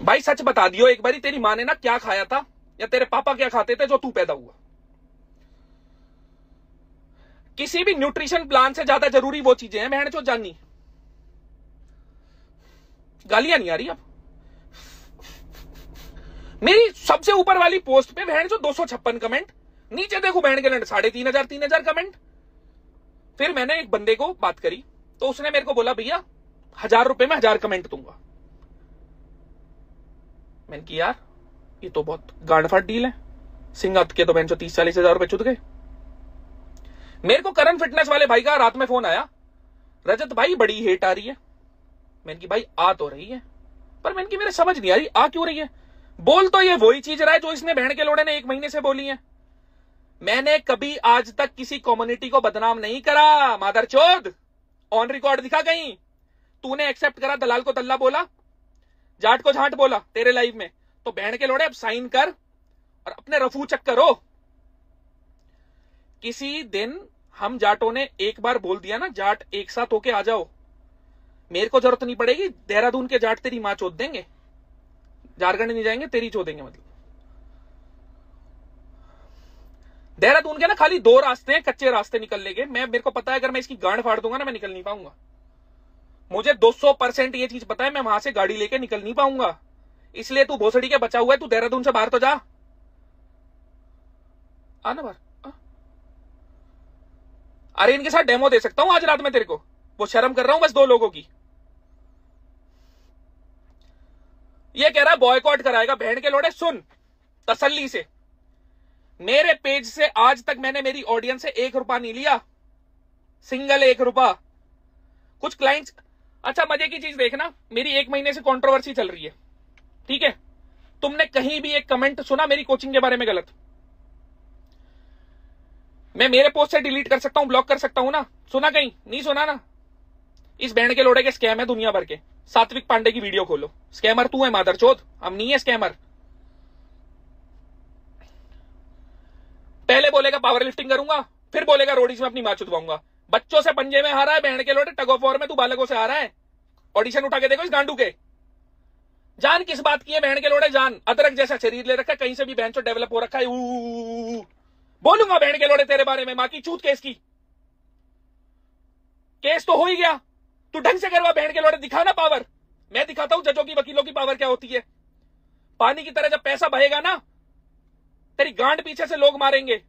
भाई सच बता दियो एक बारी, तेरी माँ ने ना क्या खाया था या तेरे पापा क्या खाते थे जो तू पैदा हुआ? किसी भी न्यूट्रिशन प्लान से ज्यादा जरूरी वो चीजें हैं बहन चो जाननी। गालियां नहीं आ रही अब। मेरी सबसे ऊपर वाली पोस्ट पे बहन चो 256 कमेंट, नीचे देखो बहन के लंड 3,500 कमेंट। फिर मैंने एक बंदे को बात करी तो उसने मेरे को बोला भैया 1,000 रुपए में 1,000 कमेंट दूंगा। मैंने की यार ये तो बहुत गांडफाट डील है, सिंगत के तो बहन चो 30-40 हजार रुपए चुद गए। मेरे को करण फिटनेस वाले भाई का रात में फोन आया, रजत भाई बड़ी हेट आ रही है। मैंने की भाई आ तो रही है, पर मैंने की मेरे समझ नहीं आ रही आ क्यों रही है। बोल तो ये वही चीज रहा है जो इसने बहन के लोड़े ने 1 महीने से बोली है। मैंने कभी आज तक किसी कम्युनिटी को बदनाम नहीं करा मादरचोद। ऑन रिकॉर्ड दिखा कहीं? तूने एक्सेप्ट करा, दलाल को दल्ला बोला, जाट को झाट बोला तेरे लाइव में, तो बहन के लोड़े अब साइन कर और अपने रफू चेक करो। किसी दिन हम जाटों ने एक बार बोल दिया ना जाट एक साथ होके आ जाओ, मेरे को जरूरत नहीं पड़ेगी, देहरादून के जाट तेरी मां चोद देंगे, झारखंड नहीं जाएंगे, तेरी चोदेंगे। मतलब देहरादून के ना खाली 2 रास्ते हैं कच्चे रास्ते निकलने के। मेरे को पता है अगर मैं इसकी गांड फाड़ दूंगा ना मैं निकल नहीं पाऊंगा। मुझे 200% ये चीज पता है, मैं वहां से गाड़ी लेके निकल नहीं पाऊंगा। इसलिए तू भोसड़ी के बचा हुआ है, तू देहरादून से बाहर तो जा, आना बाहर। अरे इनके साथ डेमो दे सकता हूं आज रात में तेरे को, वो शर्म कर रहा हूं बस 2 लोगों की। ये कह रहा है बॉयकॉट कराएगा, बहन के लोड़े सुन तसल्ली से, मेरे पेज से आज तक मैंने मेरी ऑडियंस से 1 रुपया नहीं लिया, सिंगल 1 रुपया। कुछ क्लाइंट्स, अच्छा मजे की चीज देखना, मेरी 1 महीने से कंट्रोवर्सी चल रही है, ठीक है? तुमने कहीं भी एक कमेंट सुना मेरी कोचिंग के बारे में गलत? मैं मेरे पोस्ट से डिलीट कर सकता हूं, ब्लॉक कर सकता हूं ना? सुना कहीं? नहीं सुना ना। इस बहन के लोड़े के स्कैम है दुनिया भर के। सात्विक पांडे की वीडियो खोलो, स्कैमर तू है मादरचोद, हम नहीं है स्कैमर। पहले बोलेगा पावर लिफ्टिंग करूंगा, फिर बोलेगा रोडीज में अपनी मां चुदवाऊंगा। बच्चों से पंजे में हारा है बहन के लोड़े, टग ऑफ वॉर में तू बालकों से हारा है। ऑडिशन उठा के देखो इस गांडू के। जान किस बात की है बहन के लोड़े, जान अदरक जैसा शरीर ले रखा है, कहीं से भी बहन चो डेवलप हो रखा है। बोलूंगा बहन के लोड़े तेरे बारे में, मां की चूत केस की। केस तो हो ही गया, तू ढंग से करवा बहन के लोड़े, दिखा ना पावर। मैं दिखाता हूं जजों की वकीलों की पावर क्या होती है। पानी की तरह जब पैसा बहेगा ना, तेरी गांड पीछे से लोग मारेंगे,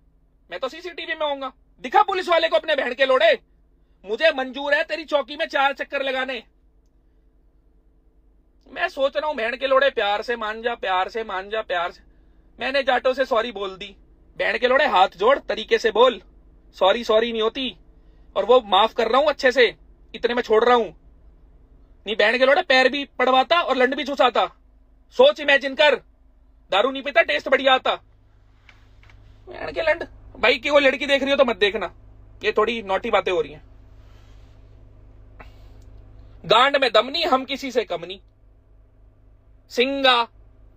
मैं तो सीसीटीवी में आऊंगा। दिखा पुलिस वाले को अपने बहन के लोड़े, मुझे मंजूर है तेरी चौकी में 4 चक्कर लगाने। मैं सोच रहा हूं बहन के लोड़े प्यार से मान जा, प्यार से मान जा, प्यार से। मैंने जाटों से सॉरी बोल दी, बहन के लोड़े हाथ जोड़ तरीके से बोल, सॉरी सॉरी नहीं होती, और वो माफ कर रहा हूं अच्छे से, इतने में छोड़ रहा हूं। नहीं बहन के लोड़े पैर भी पड़वाता और लंड भी चूसाता। सोच इमेजिन कर, दारू नहीं पीता, टेस्ट बढ़िया आता। बहन के लंड भाई की वो लड़की देख रही हो तो मत देखना, ये थोड़ी नॉटी बातें हो रही हैं। गांड में दम नहीं, हम किसी से कम नहीं। सिंगा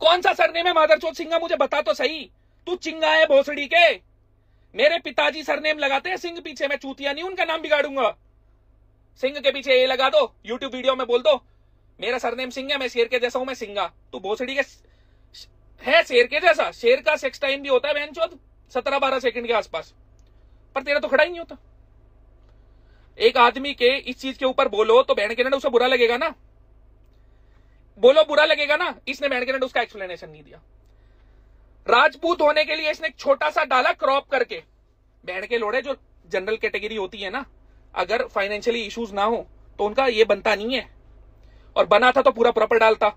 कौन सा सरनेम है मादरचोद? सिंगा मुझे बता तो सही, तू चिंगा है भोसड़ी के। मेरे पिताजी सरनेम लगाते हैं सिंह पीछे, मैं चूतिया नहीं उनका नाम बिगाड़ूंगा। सिंह के पीछे ये लगा दो, यूट्यूब वीडियो में बोल दो मेरा सरनेम सिंह है, मैं शेर के जैसा हूं, मैं सिंगा। तू भोसड़ी के है शेर के जैसा, शेर का सेक्स टाइम भी होता है बहनचोद 17-12 सेकंड के आसपास, पर तेरा तो खड़ा ही नहीं होता। एक आदमी के इस चीज के ऊपर बोलो तो बहन के नंड उसे बुरा लगेगा ना, बोलो बुरा लगेगा ना। इसने बहन के नंड उसका एक्सप्लेनेशन नहीं दिया। राजपूत होने के लिए इसने एक छोटा सा डाला क्रॉप करके। बहन के लोड़े जो जनरल कैटेगरी होती है ना, अगर फाइनेंशियली इश्यूज ना हो तो उनका ये बनता नहीं है, और बना था तो पूरा प्रॉपर डालता।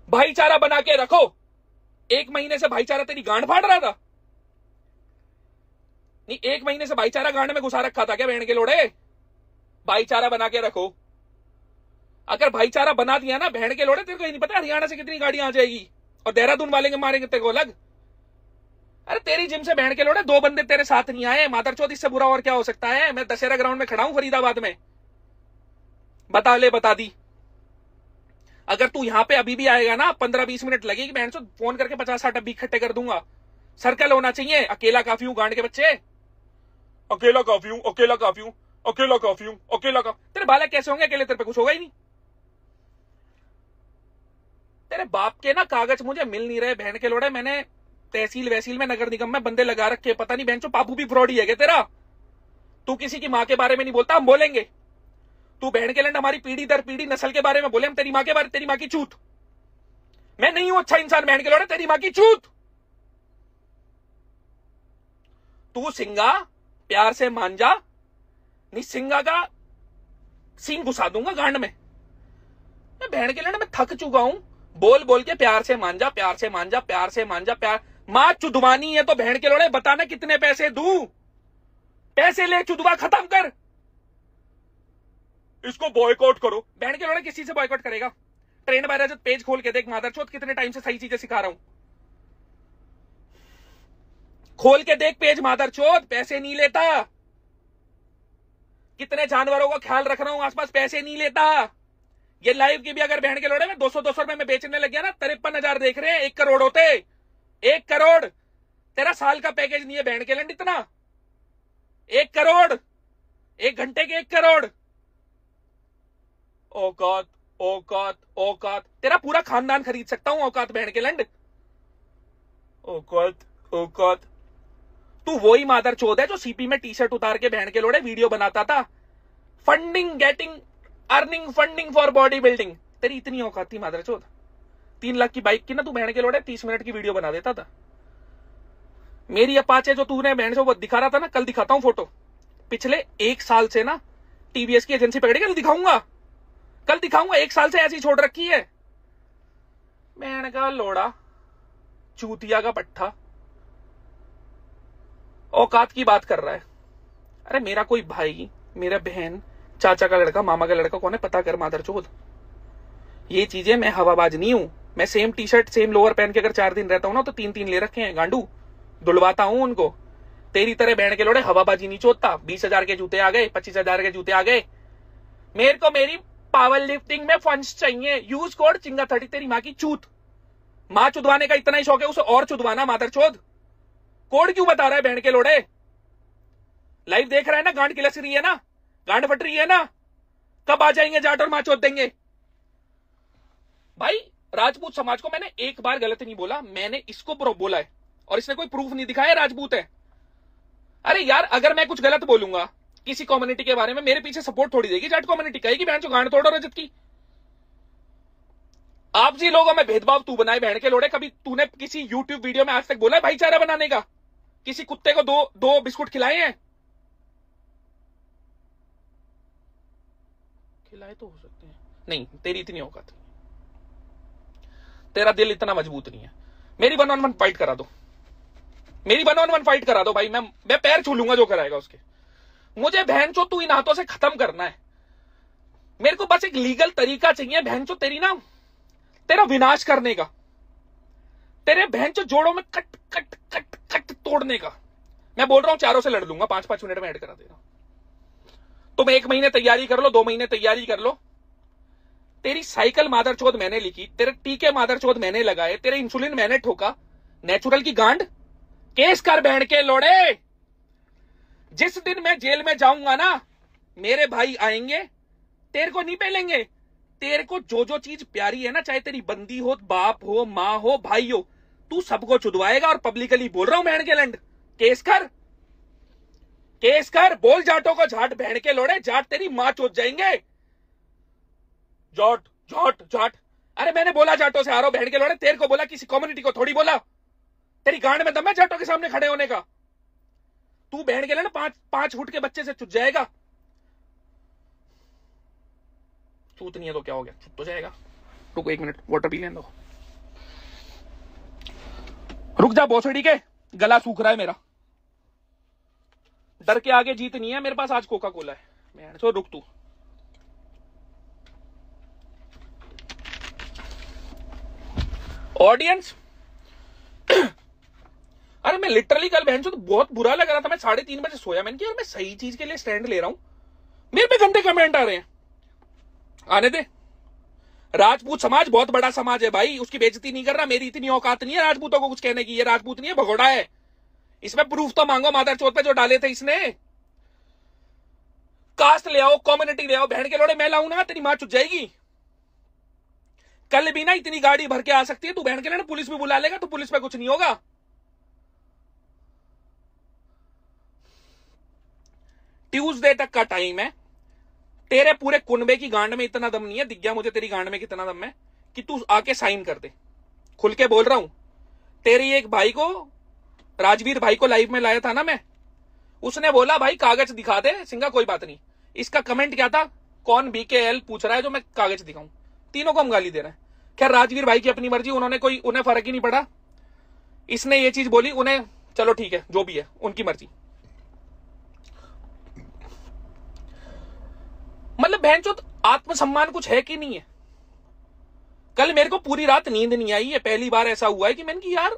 भाईचारा बना के रखो, 1 महीने से भाईचारा तेरी गांड फाड़ रहा था। नहीं 1 महीने से भाईचारा गांड में घुसा रखा था क्या बहन के लोड़े? भाईचारा बना के रखो। अगर भाईचारा बना दिया ना बहन के लोड़े, तेरे को नहीं पता हरियाणा से कितनी गाड़ियां आ जाएगी, और देहरादून वाले के मारेंगे तेरे को अलग। अरे तेरी जिम से बहन के लोड़े 2 बंदे तेरे साथ नहीं आए, मादरचोद इससे बुरा और क्या हो सकता है? मैं दशहरा ग्राउंड में खड़ा हूं फरीदाबाद में, बता ले बता दी। अगर तू यहां पे अभी भी आएगा ना 15-20 मिनट लगेगी, बहनचोद फोन करके 50-60 डब्बी इकट्ठे कर दूंगा। सर्कल होना चाहिए, अकेला काफी हूं गांड के बच्चे, अकेला काफी हूं, अकेला काफी हूं, अकेला काफी हूं, अकेला का। तेरे बालक कैसे होंगे अकेले? तेरे पे कुछ होगा ही नहीं। तेरे बाप के ना कागज मुझे मिल नहीं रहे बहन के लोड़े। मैंने तहसील वहसील में नगर निगम में बंदे लगा रखे, पता नहीं बहन चो पापू भी फ्रॉड ही है क्या तेरा? तू किसी की माँ के बारे में नहीं बोलता, हम बोलेंगे। तू बहन के लंड हमारी पीढ़ी दर पीढ़ी नस्ल के बारे में बोले, हम तेरी माँ के बारे, तेरी माँ की चूत। मैं नहीं हूं अच्छा इंसान बहन के लोड़े, तेरी माँ की चूत। तू सिंगा प्यार से मान जा, नहीं सिंगा का सीन घुसा दूंगा गांड में। मैं बहन के लंड में थक चुका हूं बोल बोल के प्यार से मान जा, प्यार से मान जा, प्यार से मान जा, प्यार। मां चुदवानी है तो बहन के लोड़े बताना कितने पैसे दूं? पैसे ले, चुदवा खत्म कर। इसको बॉयकॉट करो। बहन के लोड़े किसी से बॉयकॉट करेगा? ट्रेंड बाय रजत पेज खोल के देख मादरचोद, कितने टाइम से सही चीजें सिखा रहा हूं। खोल के देख पेज मादरचोद, पैसे नहीं लेता। कितने जानवरों का ख्याल रख रहा हूं आसपास, पैसे नहीं लेता। ये लाइव की भी अगर बहन के लोड़े में 200-200 रुपए में बेचने लग गया ना, 53,000 देख रहे हैं, 1 करोड़ होते। 1 करोड़ तेरा साल का पैकेज नहीं है बहन के लंड इतना। 1 करोड़ 1 घंटे के 1 करोड़। औकात औकात औकात, तेरा पूरा खानदान खरीद सकता हूं औकात बहन के लंड। औकात औकात। तू वही मादर चोद है जो सीपी में टी शर्ट उतार के बहन के लोड़े वीडियो बनाता था। Funding getting earning funding for body building. तेरी इतनी औकात थी मादर चोद। 3 लाख की बाइक की ना तू बहन के लोड़े 30 मिनट की वीडियो बना देता था। मेरी अपाचे जो तूने बहन से वो दिखा रहा था ना, कल दिखाता हूं फोटो। पिछले 1 साल से ना टीवीएस की एजेंसी पकड़ी, कल दिखाऊंगा, कल दिखाऊंगा। 1 साल से ऐसी छोड़ रखी है बहन का लोड़ा, चूतिया का पट्टा। औकात की बात कर रहा है। अरे मेरा कोई भाई, मेरा बहन, चाचा का लड़का, मामा का लड़का कौन है पता कर मादरचोद। ये चीजें, मैं हवाबाज नहीं हूं। मैं same T shirt same lower पहन के अगर 4 दिन रहता हूं ना तो 3-3 ले रखे हैं गांडू, दुलवाता हूं उनको। तेरी तरह बहन के लोड़े हवाबाजी नहीं चोदता। 20,000 के जूते आ गए, 25,000 के जूते आ गए। मेरे को मेरी पावर लिफ्टिंग में फंड्स चाहिए। यूज कोड चिंगा30। तेरी माँ की चूत। मां चुदवाने का इतना ही शौक है, उसे और चुदवाना मादरचोद। कोड क्यों बता रहा है बहन के लोड़े? लाइव देख रहा है ना, गांड किलस रही है ना, गांड फट रही है ना। कब आ जाएंगे जाट और मां चोद देंगे? भाई राजपूत समाज को मैंने एक बार गलत नहीं बोला, मैंने इसको बोला है और इसने कोई प्रूफ नहीं दिखाया राजपूत है। अरे यार अगर मैं कुछ गलत बोलूंगा किसी कम्युनिटी के बारे में, मेरे पीछे सपोर्ट थोड़ी देगी जाट कम्युनिटी, कहेगी बहन जो गांड तोड़ो रजत की। आपसी लोगों में भेदभाव तू बनाए बहन के लोड़े। कभी तूने किसी यूट्यूब वीडियो में आज तक बोला है भाईचारा बनाने का? किसी कुत्ते को दो बिस्कुट खिलाए हैं? खिलाए तो हो सकते हैं, नहीं तेरी इतनी औकात, तेरा दिल इतना मजबूत नहीं है। मेरी 1-on-1 फाइट करा दो, मेरी 1-on-1 फाइट करा दो भाई। मैं पैर छू लूंगा जो कराएगा उसके। मुझे बहन चो तू इन हाथों से खत्म करना है। मेरे को बस एक लीगल तरीका चाहिए बहन चो तेरा विनाश करने का, तेरे बहन चो जोड़ों में कट कट कट कट तोड़ने का। मैं बोल रहा हूं चारों से लड़ लूंगा, 5-5 मिनट में ऐड करा देगा। तुम 1 महीने तैयारी कर लो, 2 महीने तैयारी कर लो। तेरी साइकिल मादरचोद मैंने लिखी, तेरे टीके मादरचोद मैंने लगाए, तेरे इंसुलिन मैंने ठोका। नेचुरल की गांड केस कर बहन के लोड़े। जिस दिन मैं जेल में जाऊंगा ना, मेरे भाई आएंगे, तेरे को नहीं पेलेंगे। तेरे को जो जो चीज प्यारी है ना, चाहे तेरी बंदी हो, बाप हो, मां हो, भाई हो, तू सबको चुदवाएगा। और पब्लिकली बोल रहा हूं बहन के लंड, केस कर, केस कर। बोल जाटों को जाट बहन के लोड़े, जाट तेरी मां चोद जाएंगे। जाट जाट जाट, अरे मैंने बोला जाटों से आ रहा हूं बहन के लोड़े, तेरे को बोला, किसी कम्युनिटी को थोड़ी बोला। तेरी गांड में दम है जाटों के सामने खड़े होने का? तू बहन के लोड़े 5 फुट के बच्चे से चुद जाएगा। चूत नहीं है तो क्या हो गया, चुत तो जाएगा। रुको 1 मिनट, वाटर पी लेने दो। रुक जा भोसड़ी के, गला सूख रहा है मेरा। डर के आगे जीत नहीं है मेरे पास, आज कोका कोला है। मैं तो रुक तू। ऑडियंस अरे मैं लिटरली कल बहन चो तो बहुत बुरा लग रहा था। मैं 3:30 बजे सोया, मैंने कहा मैं सही चीज के लिए स्टैंड ले रहा हूं, मेरे पे गंदे कमेंट आ रहे हैं। आने दे। राजपूत समाज बहुत बड़ा समाज है भाई, उसकी बेइज्जती नहीं कर रहा। मेरी इतनी औकात नहीं है राजपूतों को कुछ कहने की। ये राजपूत नहीं है, भगोड़ा है। इसमें प्रूफ तो मांगो मादरचोद पे जो डाले थे इसने। कास्ट ले आओ, कम्युनिटी ले आओ, बहन के लोड़े मैं लाऊं ना तेरी मां चुट जाएगी। कल भी ना इतनी गाड़ी भर के आ सकती है, तू बहन के लिए पुलिस भी बुला लेगा तो पुलिस पे कुछ नहीं होगा। ट्यूसडे तक का टाइम है। तेरे पूरे कुनबे की गांड में इतना दम नहीं है, दिख गया मुझे तेरी गांड में कितना दम है कि तू आके साइन कर दे। खुल के बोल रहा हूं, तेरी एक भाई को, राजवीर भाई को लाइव में लाया था ना मैं, उसने बोला भाई कागज दिखा दे। सिंगा कोई बात नहीं। इसका कमेंट क्या था, कौन BKL पूछ रहा है जो मैं कागज दिखाऊं। तीनों को हम गाली दे रहे हैं। खैर राजवीर भाई की अपनी मर्जी, उन्हें फर्क ही नहीं पड़ा। इसने ये चीज बोली, उन्हें चलो ठीक है जो भी है उनकी मर्जी। मतलब बहनचोद आत्मसम्मान कुछ है कि नहीं है। कल मेरे को पूरी रात नींद नहीं आई है। पहली बार ऐसा हुआ है कि मैंने कि यार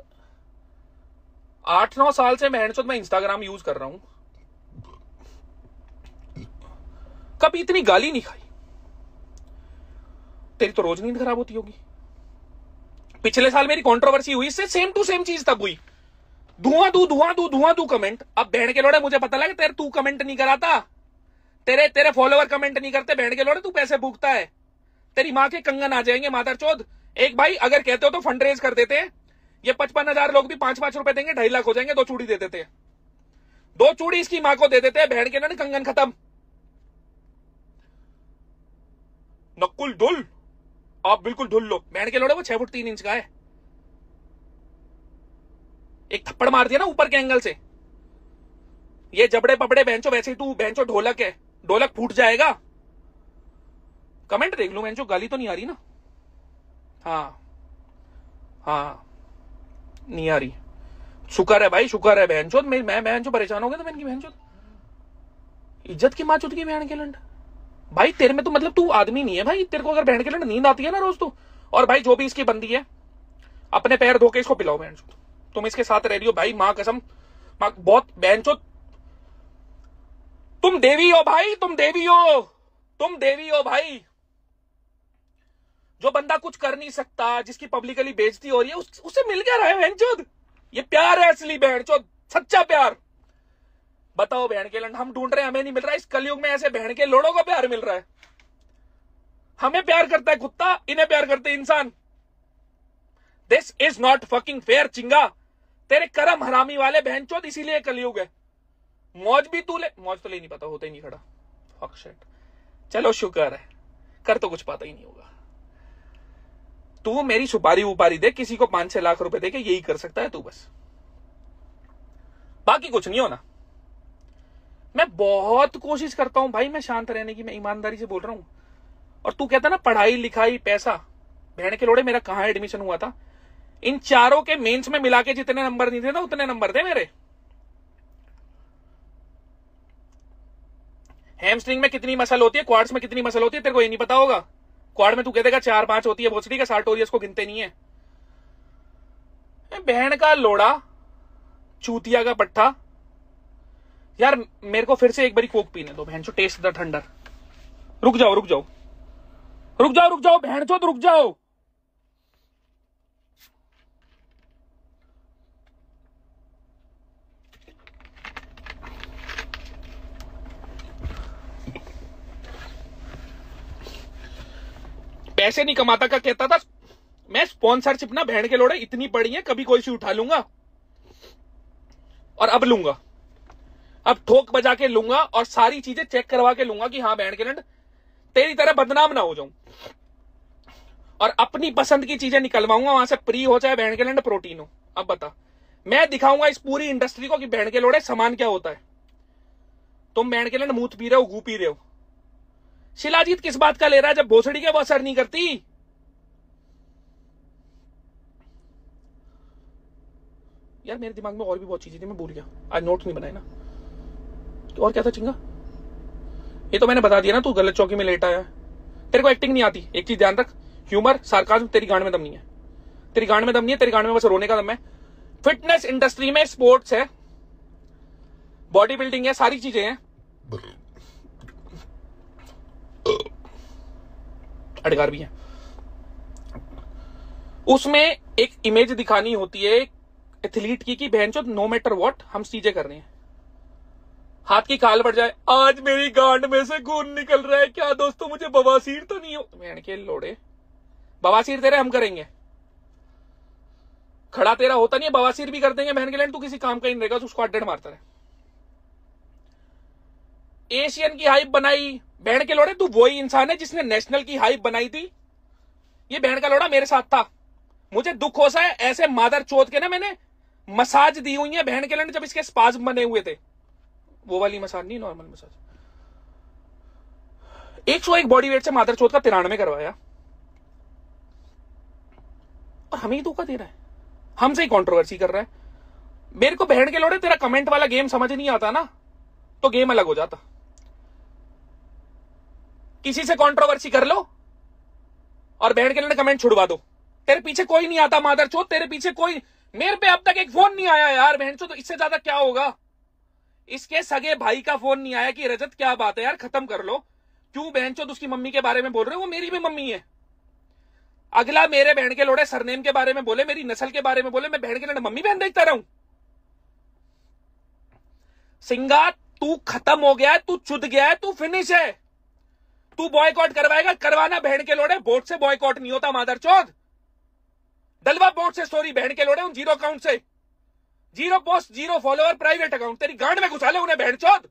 8-9 साल से बहनचोद मैं इंस्टाग्राम यूज कर रहा हूं, कभी इतनी गाली नहीं खाई। तेरी तो रोज नींद खराब होती होगी। पिछले साल मेरी कंट्रोवर्सी हुई, इससे सेम टू सेम चीज तब हुई। धुआं दू कमेंट। अब बहन के लोड़े मुझे पता लगा तेरे तू कमेंट नहीं कराता, तेरे फॉलोवर कमेंट नहीं करते। बहन के लोड़े तू पैसे भूखता है, तेरी माँ के कंगन आ जाएंगे मादरचोद। एक भाई अगर कहते हो तो फंड रेज कर देते हैं। ये 55,000 लोग भी 5-5 रुपए देंगे, 2.5 लाख हो जाएंगे। 2 चूड़ी दे देते हैं, 2 चूड़ी इसकी माँ को दे देते हैं। बहन के ना कंगन खत्म। नकुल ढुल, आप बिल्कुल ढुल लो। बहन के लोड़े वो 6 फुट 3 इंच का है। एक थप्पड़ मार दिया ना ऊपर के एंगल से, ये जबड़े पबड़े बेंचो, वैसे ही तू बेंचो ढोलक है, ढोलक फूट जाएगा। कमेंट देख लो बेंचो, गाली तो नहीं आ रही ना। हाँ नहीं आ रही। शुक्र है भाई, शुक्र है बहनचोद। मैं बहनचोद परेशान हो गया तो मैंने की बहनचोद इज्जत की माँ चुत की बहन के लंड। भाई तेरे में तो मतलब तू आदमी नहीं है भाई। तेरे को अगर बहन के लंड नींद आती है ना रोज तो, और भाई जो भी इसकी बंदी है अपने पैर धो के इसको पिलाओ बहनचोद। तुम इसके साथ रह रही हो भाई, माँ कसम, माँ बहुत बहनचोद। तुम देवी हो भाई, तुम देवी हो, तुम देवी हो भाई। जो बंदा कुछ कर नहीं सकता, जिसकी पब्लिकली बेइज्जती हो रही है, उससे मिल क्या रहा है बहनचोद। ये प्यार है असली बहनचोद, सच्चा प्यार। बताओ बहन के लंड, हम ढूंढ रहे हैं, हमें नहीं मिल रहा। इस कलयुग में ऐसे बहन के लोड़ों को प्यार मिल रहा है। हमें प्यार करता है कुत्ता, इन्हें प्यार करते हैं इंसान। This is not fucking fair Chinga. तेरे कर्म हरामी वाले बहनचोद, इसीलिए कलयुग है। मौज भी तू ले, मौज तो ले नहीं पता, होता ही नहीं खड़ा। Fuck shit. चलो शुक्र है, कर तो कुछ पता ही नहीं होगा। तू मेरी सुपारी उपारी दे, किसी को 5-6 लाख रुपए दे के यही कर सकता है तू बस, बाकी कुछ नहीं होना। मैं बहुत कोशिश करता हूं भाई मैं शांत रहने की, मैं ईमानदारी से बोल रहा हूं। और तू कहता ना पढ़ाई लिखाई पैसा, बहन के लोड़े मेरा कहां एडमिशन हुआ था। इन चारों के मेंस में मिला के जितने नंबर नहीं थे ना, उतने नंबर थे मेरे। हैमस्ट्रिंग में कितनी मसल होती है, क्वाड्स में कितनी मसल होती है, तेरे को ये नहीं पता होगा। क्वाड में तू कहतेगा 4-5 होती है, भोसड़ी का सार्टोरियस को गिनते नहीं है। बहन का लोड़ा, चूतिया का पट्टा। यार मेरे को फिर से एक बारी कोक पीने दो बहन चो, टेस्ट द थंडर। रुक जाओ रुक जाओ रुक जाओ रुक जाओ बहन चो, रुक जाओ। पैसे नहीं कमाता का कहता था मैं। स्पॉन्सरशिप ना बहन के लोड़े इतनी पड़ी है, कभी कोई सी उठा लूंगा और अब लूंगा। अब ठोक बजा के लूंगा और सारी चीजें चेक करवा के लूंगा कि हाँ बहन के लंड तेरी तरह बदनाम ना हो जाऊं। और अपनी पसंद की चीजें निकलवाऊंगा वहां से, प्री हो चाहे बहन के लंड प्रोटीन हो। अब बता, मैं दिखाऊंगा इस पूरी इंडस्ट्री को कि बहन के लोड़े सामान क्या होता है। तुम बहन के लंड मूत पी रहे हो, गू पी रहे हो। शिलाजीत किस बात का ले रहा है जब भोसड़ी के वो असर नहीं करती। यार मेरे दिमाग में और भी बहुत चीजें थी, मैं भूल गया। आज नोट नहीं बनाए ना। तो और क्या था चिंगा, ये तो मैंने बता दिया ना। तू गलत चौकी में लेटा है, तेरे को एक्टिंग नहीं आती। एक चीज ध्यान रख, ह्यूमर सार्काज्म तेरी गांड में दम नहीं है। तेरी गांड में दम नहीं है, तेरी गांड में बस रोने का दम है। फिटनेस इंडस्ट्री में स्पोर्ट्स है, बॉडी बिल्डिंग है, सारी चीजें हैं। अडकार भी है। उसमें एक इमेज दिखानी होती है एथलीट की कि बहनचोद नो मैटर व्हाट हम चीजें कर रहे हैं। हाथ की खाल बढ़ जाए, आज मेरी गांड में से खून निकल रहा है, क्या दोस्तों मुझे बवासीर तो नहीं हो। बहन के लोड़े बवासीर तेरे हम करेंगे, खड़ा तेरा होता नहीं है, बवासीर भी कर देंगे बहन के लिए, तू किसी काम का ही नहीं रहेगा, तू उसको अड्डेड मारता रहे। एशियन की हाइप बनाई, बहन के लोड़े तू वही इंसान है जिसने नेशनल की हाइप बनाई थी। ये बहन का लोड़ा मेरे साथ था, मुझे दुख हो सा है ऐसे मादर चोद के ना मैंने मसाज दी हुई है बहन के लोड़े, जब इसके स्पाज्म बने हुए थे, वो वाली मसाज नहीं, नॉर्मल मसाज। 101 बॉडी वेट से मादर चोद का 93 करवाया, और हमें ही धोखा दे रहा है, हमसे ही कंट्रोवर्सी कर रहा है। मेरे को बहन के लोड़े तेरा कमेंट वाला गेम समझ नहीं आता ना, तो गेम अलग हो जाता। किसी से कंट्रोवर्सी कर लो और बहन के लोड़े कमेंट छुड़वा दो, तेरे पीछे कोई नहीं आता मादरचोद, तेरे पीछे कोई। मेरे पे अब तक एक फोन नहीं आया यार बहनचोद, तो इससे ज्यादा क्या होगा। इसके सगे भाई का फोन नहीं आया कि रजत क्या बात है यार, खत्म कर लो, क्यों बहनचोद उसकी मम्मी के बारे में बोल रहे हो, वो मेरी भी मम्मी है। अगला मेरे बहन के लोड़े सरनेम के बारे में बोले, मेरी नस्ल के बारे में बोले, मैं बहन के लोड़े मम्मी बहन देखता रहूं। सिंगा तू खत्म हो गया है, तू चुद गया है, तू फिनिश है। तू बॉयकॉट करवाएगा, करवाना बहन के लोड़े, बोर्ड से बॉयकॉट नहीं होता मादरचोद। डलवा बोर्ड से स्टोरी बहन के लोड़े, उन जीरो अकाउंट से, zero post, zero follower, private account, तेरी गांड में घुसा ले उन्हें बहनचोद।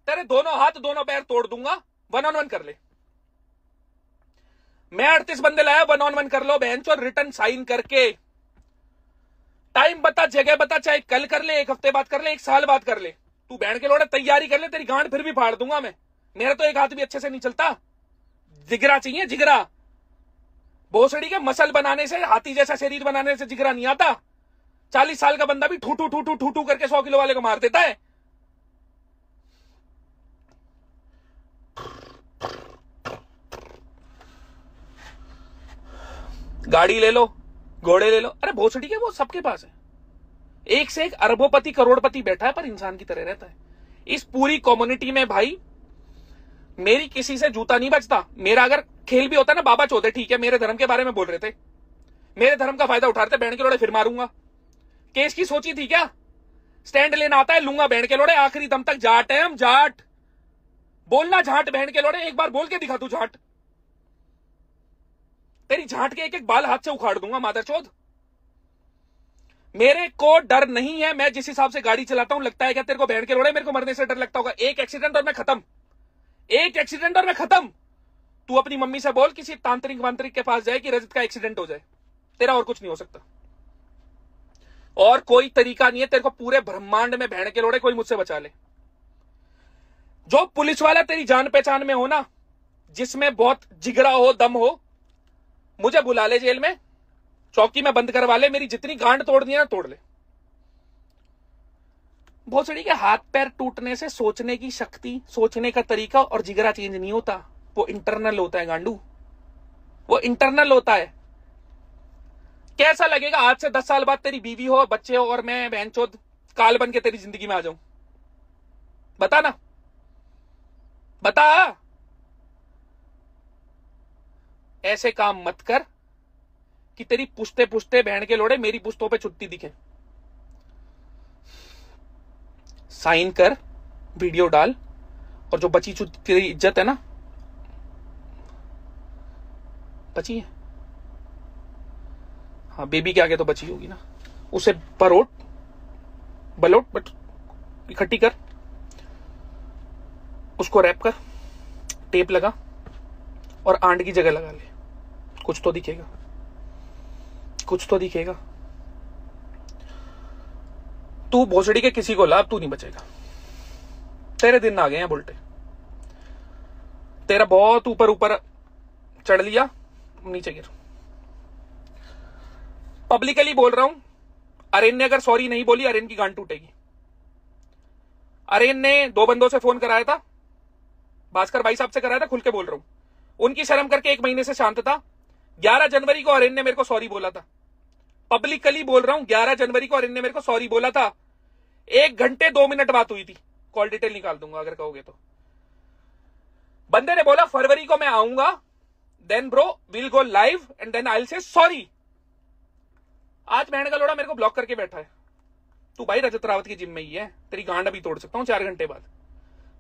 तेरे दोनों हाथ दोनों पैर तोड़ दूंगा, 1-on-1 कर ले। मैं 38 बंदे लाया, 1-on-1 कर लो बहनचोद, रिटर्न साइन करके। टाइम बता, जगह बता, चाहे कल कर ले, 1 हफ्ते बाद कर ले, 1 साल बाद कर ले, तू बहन के लोड़े तैयारी कर ले, तेरी गांड फिर भी फाड़ दूंगा मैं। मेरा तो एक हाथ भी अच्छे से नहीं चलता, जिगरा चाहिए, जिगरा। भोसड़ी के मसल बनाने से, हाथी जैसा शरीर बनाने से जिगरा नहीं आता। 40 साल का बंदा भी ठूठू ठूठू ठूठू करके 100 किलो वाले को मार देता है। गाड़ी ले लो, घोड़े ले लो, अरे भोसड़ी के वो सबके पास है, एक से एक अरबोपति करोड़पति बैठा है, पर इंसान की तरह रहता है। इस पूरी कम्युनिटी में भाई मेरी किसी से जूता नहीं बचता। मेरा अगर खेल भी होता ना, बाबा चौधरी ठीक है, मेरे धर्म के बारे में बोल रहे थे, मेरे धर्म का फायदा उठा रहे थे, बहन के लोड़े फिर मारूंगा। केस की सोची थी क्या, स्टैंड लेना आता है, लूंगा बहन के लोड़े, आखिरी दम तक। जाट है हम, जाट। बोलना झाट बहन के लोड़े, एक बार बोल के दिखा तू झाट, तेरी झाट के एक एक बाल हाथ से उखाड़ दूंगा मादरचोद। मेरे को डर नहीं है, मैं जिस हिसाब से गाड़ी चलाता हूं, लगता है क्या तेरे को बहन के लोड़े मेरे को मरने से डर लगता होगा। एक एक्सीडेंट और मैं खत्म, एक एक्सीडेंट और मैं खत्म। तू अपनी मम्मी से बोल किसी तांत्रिक वांत्रिक के पास जाए कि रजत का एक्सीडेंट हो जाए, तेरा और कुछ नहीं हो सकता। और कोई तरीका नहीं है तेरे को पूरे ब्रह्मांड में बहन के लोड़े कोई मुझसे बचा ले। जो पुलिस वाला तेरी जान पहचान में हो ना, जिसमें बहुत जिगरा हो, दम हो, मुझे बुला ले जेल में, चौकी में बंद करवा ले, मेरी जितनी गांड तोड़नी है ना तोड़ ले। भोसड़ी के हाथ पैर टूटने से सोचने की शक्ति, सोचने का तरीका और जिगरा चेंज नहीं होता, वो इंटरनल होता है गांडू, वो इंटरनल होता है। कैसा लगेगा आज से 10 साल बाद तेरी बीवी हो, बच्चे हो, और मैं बहनचोद काल बन के तेरी जिंदगी में आ जाऊं? बता ना, बता। ऐसे काम मत कर कि तेरी पुश्ते पुश्ते बहन के लोड़े मेरी पुश्तों पे छुट्टी दिखे। साइन कर, वीडियो डाल, और जो बची तेरी इज्जत है ना, बची है, हाँ बेबी के आगे तो बची होगी ना, उसे बलोट बट इकट्ठी कर, उसको रैप कर, टेप लगा और आंट की जगह लगा ले, कुछ तो दिखेगा, कुछ तो दिखेगा। तू भोसड़ी के किसी को लाभ, तू नहीं बचेगा। तेरे दिन आ गए हैं बुलटे, तेरा बहुत ऊपर ऊपर चढ़ लिया, नीचे गिर। पब्लिकली बोल रहा हूं, अरेन ने अगर सॉरी नहीं बोली, अरेन की गांड टूटेगी। अरेन ने 2 बंदों से फोन कराया था, भास्कर भाई साहब से कराया था, खुल के बोल रहा हूं, उनकी शर्म करके 1 महीने से शांत था। 11 जनवरी को अरेन ने मेरे को सॉरी बोला था, पब्लिकली बोल रहा हूं, 11 जनवरी को अरेन ने मेरे को सॉरी बोला था। 1 घंटे 2 मिनट बात हुई थी, कॉल डिटेल निकाल दूंगा अगर कहोगे तो। बंदे ने बोला फरवरी को मैं आऊंगा, then bro will go live and then I will say sorry. आज बहन का लोड़ा मेरे को ब्लॉक करके बैठा है, तू भाई रजत रावत की जिम में ही है, तेरी गांड अभी तोड़ सकता हूं 4 घंटे बाद,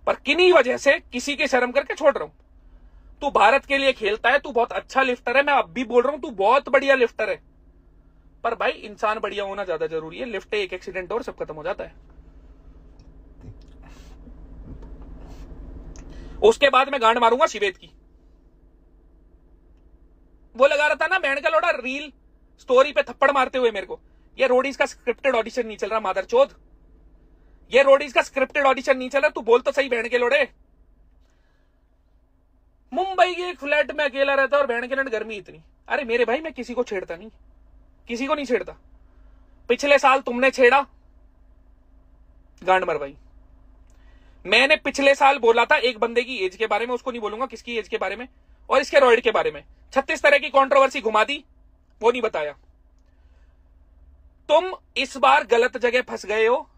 पर किन्हीं वजह से किसी के शर्म करके छोड़ रहा हूं। तू भारत के लिए खेलता है, तू बहुत अच्छा लिफ्टर है, मैं अब भी बोल रहा हूं तू बहुत बढ़िया लिफ्टर है, पर भाई इंसान बढ़िया होना ज्यादा जरूरी है। लिफ्ट एक एक्सीडेंट और सब खत्म हो जाता है। उसके बाद मैं गांड मारूंगा शिवेद की। वो लगा रहा था ना बैंड का लोड़ा रील स्टोरी पे थप्पड़ मारते हुए मेरे को, ये रोडीज का स्क्रिप्टेड ऑडिशन नहीं चल रहा मादरचोद, ये रोडीज का स्क्रिप्टेड ऑडिशन नहीं चल रहा। तू बोल तो सही बैंड के लोड़े। मुंबई के एक फ्लैट में अकेला रहता और बैंड के लड़ गर्मी इतनी। अरे मेरे भाई मैं किसी को छेड़ता नहीं, किसी को नहीं छेड़ता। पिछले साल तुमने छेड़ा, गांड मरवाई। मैंने पिछले साल बोला था एक बंदे की एज के बारे में, उसको नहीं बोलूंगा किसकी एज के बारे में, और इसके रॉयड के बारे में 36 तरह की कंट्रोवर्सी घुमा दी, वो नहीं बताया। तुम इस बार गलत जगह फंस गए हो,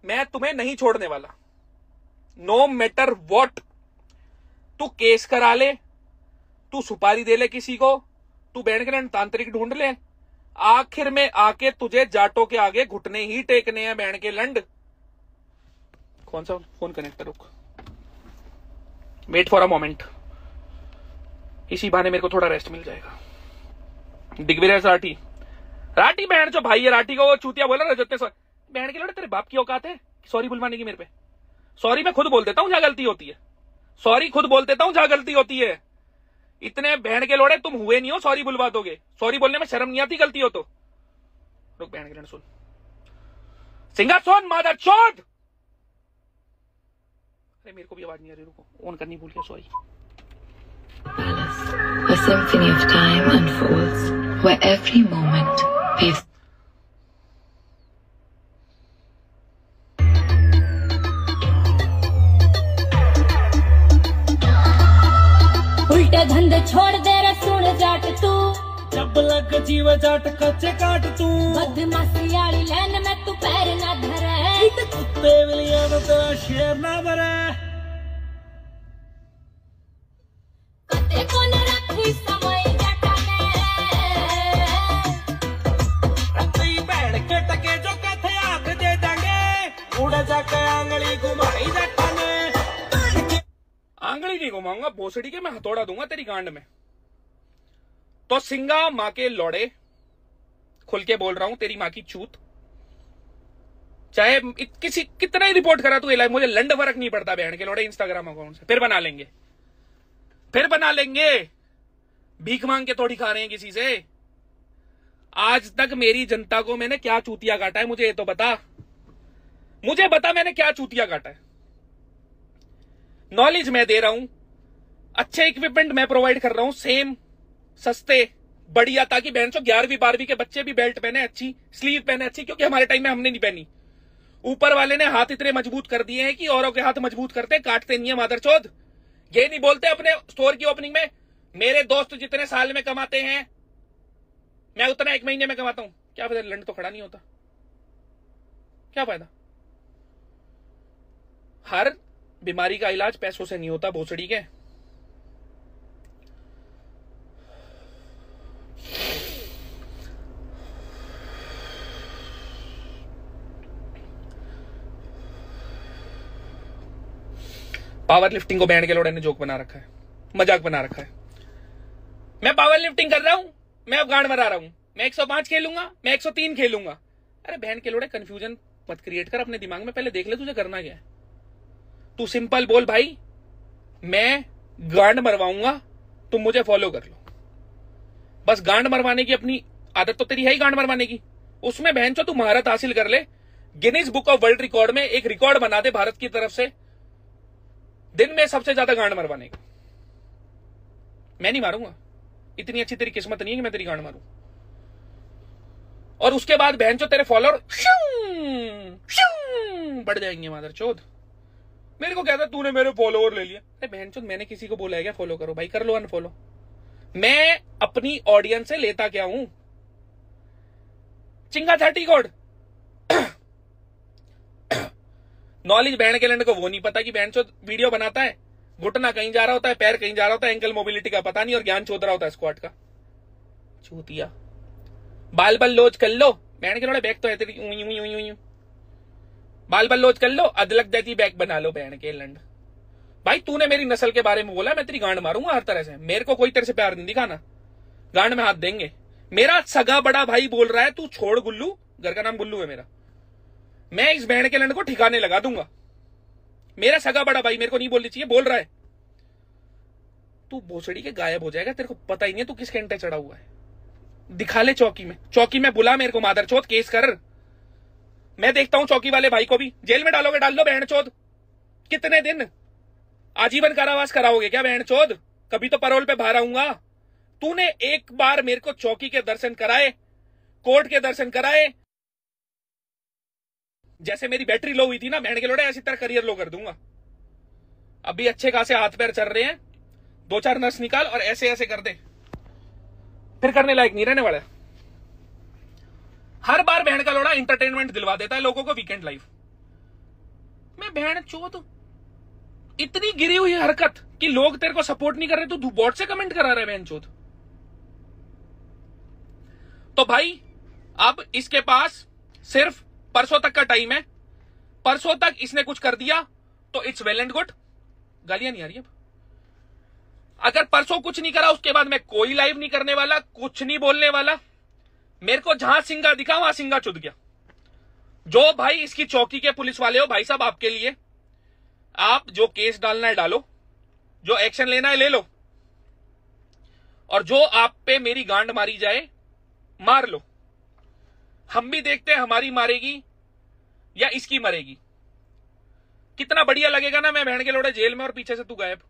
मैं तुम्हें नहीं छोड़ने वाला। नो मैटर व्हाट, तू केस करा ले, तू सुपारी दे ले किसी को, तू बैंड के तांत्रिक ढूंढ ले, आखिर में आके तुझे जाटों के आगे घुटने ही टेकने हैं बैंड के लंड। कौन सा फोन कनेक्ट, रुक वेट फॉर अ मोमेंट, इसी बहाने मेरे को थोड़ा रेस्ट मिल जाएगा। दिग्विजय राठी, राठी बैंड जो भाई है, राठी को वो चूतिया बोला रजत ने, बैंड के लड़े तेरे बाप की औकात है सॉरी बुलवाने की मेरे पे। सॉरी मैं खुद बोल देता हूं जहां गलती होती है, सॉरी खुद बोल देता हूं जहां गलती होती है। इतने बैंड के लोड़े तुम हुए नहीं हो सॉरी बुलवा दोगे, सॉरी बोलने में शर्म नहीं आती गलती हो तो। रुक बैंड के लड़ सुन, सिंगर सोन मादर चौथ। अरे मेरे को भी आवाज नहीं आ रही, रुको ऑन करनी भूल गया, sorry. A symphony of time unfolds, where every moment paves. उल्टे धंधे छोड़ दे रे सुन जाट तू, जब लग जीव जाट कच्चे काट तू, बदमाशी वाली लाइन में तू पैर ना धरे, कुत्ते विलिया तो तेरा शेर ना भरे। कते कोन रखी समय जटा ने, रत्ती बैठ के टके जो कथे आंख दे देंगे, उड़ जाके आंगली घुमाई जटा ने। आंगली नहीं घुमाऊंगा भोसड़ी के, मैं हथौड़ा दूंगा तेरी गांड में। तो सिंगा माँ के लौड़े, खुल के बोल रहा हूं, तेरी माँ की चूत, चाहे किसी कितना ही रिपोर्ट करा तू एलाई, मुझे लंड फर्क नहीं पड़ता बैंड के लौड़े। इंस्टाग्राम अकाउंट से फिर बना लेंगे, फिर बना लेंगे, भीख मांग के थोड़ी खा रहे हैं किसी से। आज तक मेरी जनता को मैंने क्या चूतिया काटा है, मुझे ये तो बता, मुझे बता मैंने क्या चूतिया काटा है। नॉलेज मैं दे रहा हूं, अच्छे इक्विपमेंट मैं प्रोवाइड कर रहा हूं, सेम सस्ते बढ़िया, ताकि बहन चो 11वीं 12वीं के बच्चे भी बेल्ट पहने अच्छी, स्लीव पहने अच्छी, क्योंकि हमारे टाइम में हमने नहीं पहनी। ऊपर वाले ने हाथ इतने मजबूत कर दिए हैं कि औरों के हाथ मजबूत करते, काटते नहीं है मादरचोद। ये नहीं बोलते अपने स्टोर की ओपनिंग में, मेरे दोस्त जितने साल में कमाते हैं मैं उतना 1 महीने में कमाता हूं। क्या फायदा, लंड तो खड़ा नहीं होता, क्या फायदा। हर बीमारी का इलाज पैसों से नहीं होता भोसड़ी के। पावर लिफ्टिंग को बैंड के लोड़े ने जोक बना रखा है, मजाक बना रखा है। मैं पावर लिफ्टिंग कर रहा हूं, मैं अब गांड मरा रहा हूं, मैं 105 खेलूंगा, मैं 103 खेलूंगा। अरे बैंड के लोड़े कंफ्यूजन मत क्रिएट कर अपने दिमाग में, पहले देख ले तुझे करना क्या है। तू सिंपल बोल भाई मैं गांड मरवाऊंगा, तुम मुझे फॉलो कर लो। बस गांड मरवाने की अपनी आदत तो तेरी है ही, गांड मरवाने की, उसमें बहन चो तू महारत हासिल कर ले। Guinness book of world record में एक रिकॉर्ड बना दे भारत की तरफ से, दिन में सबसे ज्यादा गांड मरवाने का। मैं नहीं मारूंगा, इतनी अच्छी तेरी किस्मत नहीं है कि मैं तेरी गांड मारूं। और उसके बाद बहन चो तेरे फॉलोअर बढ़ जाएंगे मादरचोद। मेरे को कहता तूने मेरे फॉलोअर ले लिया, अरे बहनचोद मैंने किसी को बोला है क्या फॉलो करो? भाई कर लो अनफॉलो। मैं अपनी ऑडियंस से लेता क्या हूं? चिंगा 30 कोड। नॉलेज बैंड के लैंड को वो नहीं पता कि बहनचोद वीडियो बनाता है, घुटना कहीं जा रहा होता है, पैर कहीं जा रहा होता है, एंकल मोबिलिटी का पता नहीं, और ज्ञान चोद रहा होता है स्क्वाट का। चूतिया बाल बल लोज कर लो, बैंड के लोड़े बैक तो है तेरी, बाल बल लोज कर लो, अदलक जैसी बैक बना लो बैंड के लंड। भाई तूने मेरी नस्ल के बारे में बोला, मैं तेरी गांड मारूंगा हर तरह से। मेरे को कोई तेरे से प्यार नहीं दिखाना, गांड में हाथ देंगे। मेरा सगा बड़ा भाई बोल रहा है तू छोड़ गुल्लू, घर का नाम गुल्लू है मेरा, मैं इस बहन के लंड को ठिकाने लगा दूंगा। मेरा सगा बड़ा भाई, मेरे को नहीं बोलनी चाहिए, बोल रहा है। तू भोसड़ी के गायब हो जाएगा, तेरे को पता ही नहीं है तू किस घंटे चढ़ा हुआ है। दिखा ले चौकी में, चौकी में बुला मेरे को, मादरचोद केस कर। मैं देखता हूं चौकी वाले भाई को भी। जेल में डालोगे डाल लो बहनचोद। कितने दिन? आजीवन कारावास कराओगे क्या बहनचोद? कभी तो पैरोल पे बाहर आऊंगा। तूने एक बार मेरे को चौकी के दर्शन कराए, कोर्ट के दर्शन कराए, जैसे मेरी बैटरी लो हुई थी ना बहन के लोड़े, ऐसी तरह करियर लो कर दूंगा। अभी अच्छे खासे हाथ पैर चल रहे हैं, 2-4 नस निकाल और ऐसे ऐसे कर दे, फिर करने लायक नहीं रहने वाला। हर बार बहन का लोड़ा इंटरटेनमेंट दिलवा देता है लोगों को, वीकेंड लाइफ। मैं बहन चोद इतनी गिरी हुई हरकत कि लोग तेरे को सपोर्ट नहीं कर रहे, तू बॉट से कमेंट करा रहा है बहन चोद। तो भाई अब इसके पास सिर्फ परसों तक का टाइम है। परसों तक इसने कुछ कर दिया तो इट्स वेल एंड गुड। गालियां नहीं आ रही अब। अगर परसों कुछ नहीं करा उसके बाद मैं कोई लाइव नहीं करने वाला, कुछ नहीं बोलने वाला। मेरे को जहां सिंगा दिखा वहां सिंगा चुद गया। जो भाई इसकी चौकी के पुलिस वाले हो, भाई साहब आपके लिए, आप जो केस डालना है डालो, जो एक्शन लेना है ले लो, और जो आप पे मेरी गांड मारी जाए मार लो। हम भी देखते हैं हमारी मारेगी या इसकी मरेगी। कितना बढ़िया लगेगा ना, मैं बहन के लोड़े जेल में और पीछे से तू गायब,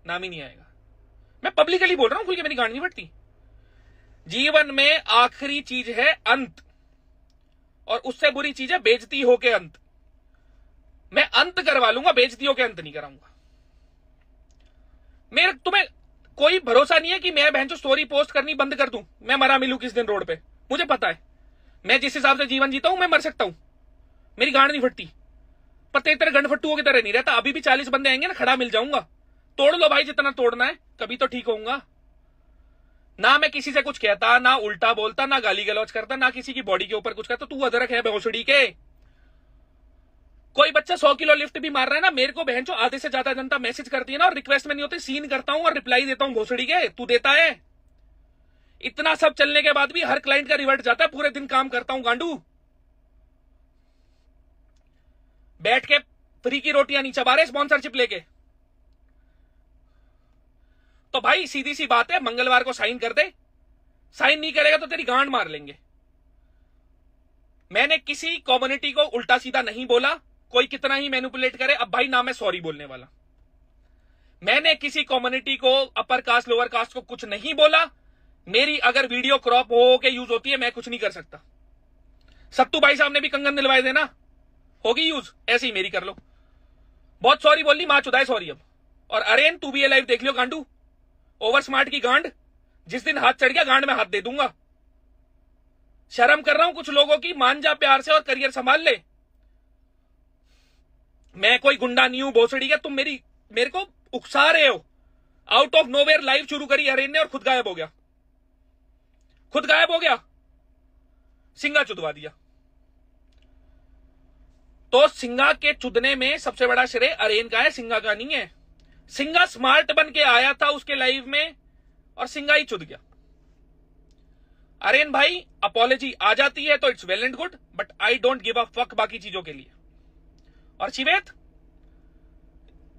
नाम ही नहीं आएगा। मैं पब्लिकली बोल रहा हूं, खुल के मेरी गांड नहीं फटती। जीवन में आखिरी चीज है अंत, और उससे बुरी चीज है बेइज्जती होके अंत। मैं अंत करवा लूंगा, बेइज्जती होके अंत नहीं कराऊंगा। मेरे तुम्हें कोई भरोसा नहीं है कि मैं बहन जो स्टोरी पोस्ट करनी बंद कर दूं, मैं मरा मिलूं किस दिन रोड पे। मुझे पता है मैं जिस हिसाब से जीवन जीता हूं मैं मर सकता हूं, मेरी गांड नहीं फटती। पर तेरे गंडफट्टुओं की तरह नहीं रहता। अभी भी 40 बंदे आएंगे ना, खड़ा मिल जाऊंगा। तोड़ लो भाई जितना तोड़ना है, कभी तो ठीक होऊंगा ना। मैं किसी से कुछ कहता ना, उल्टा बोलता ना, गाली गलौज करता ना, किसी की बॉडी के ऊपर कुछ करता। तू अदरक है भोसड़ी के। कोई बच्चा 100 किलो लिफ्ट भी मार रहा है ना, मेरे को बहन जो आधे से ज्यादा जनता मैसेज करती है ना, और रिक्वेस्ट में नहीं होती, सीन करता हूं और रिप्लाई देता हूं भोसड़ी के। तू देता है? इतना सब चलने के बाद भी हर क्लाइंट का रिवर्ट जाता है। पूरे दिन काम करता हूं गांडू, बैठ के फ्री की रोटियां नहीं चबा रहे स्पॉन्सरशिप लेके। तो भाई सीधी सी बात है, मंगलवार को साइन कर दे। साइन नहीं करेगा तो तेरी गांड मार लेंगे। मैंने किसी कम्युनिटी को उल्टा सीधा नहीं बोला, कोई कितना ही मैनिपुलेट करे। अब भाई ना मैं सॉरी बोलने वाला। मैंने किसी कम्युनिटी को, अपर कास्ट लोअर कास्ट को कुछ नहीं बोला। मेरी अगर वीडियो क्रॉप हो के यूज होती है, मैं कुछ नहीं कर सकता। सत्तू भाई साहब ने भी कंगन दिलवाए थे ना, होगी यूज, ऐसे ही मेरी कर लो। बहुत सॉरी बोल ली, मां चुदाए सॉरी अब। और अरेन तू भी ये लाइव देख लियो गांडू, ओवर स्मार्ट की गांड। जिस दिन हाथ चढ़ गया गांड में हाथ दे दूंगा। शर्म कर रहा हूं कुछ लोगों की, मान जा प्यार से और करियर संभाल ले। मैं कोई गुंडा नहीं हूं भोसड़ी के। तुम मेरे को उकसा रहे हो। आउट ऑफ नोवेयर लाइव शुरू करी अरेन ने और खुद गायब हो गया। खुद गायब हो गया, सिंगा चुदवा दिया। तो सिंगा के चुदने में सबसे बड़ा श्रेय अरेन का है, सिंगा का नहीं है। सिंगा स्मार्ट बन के आया था उसके लाइव में और सिंगा ही चुद गया। अरेन भाई अपॉलॉजी आ जाती है तो it's well and good, but I don't give a fuck बाकी चीजों के लिए। और शिवेत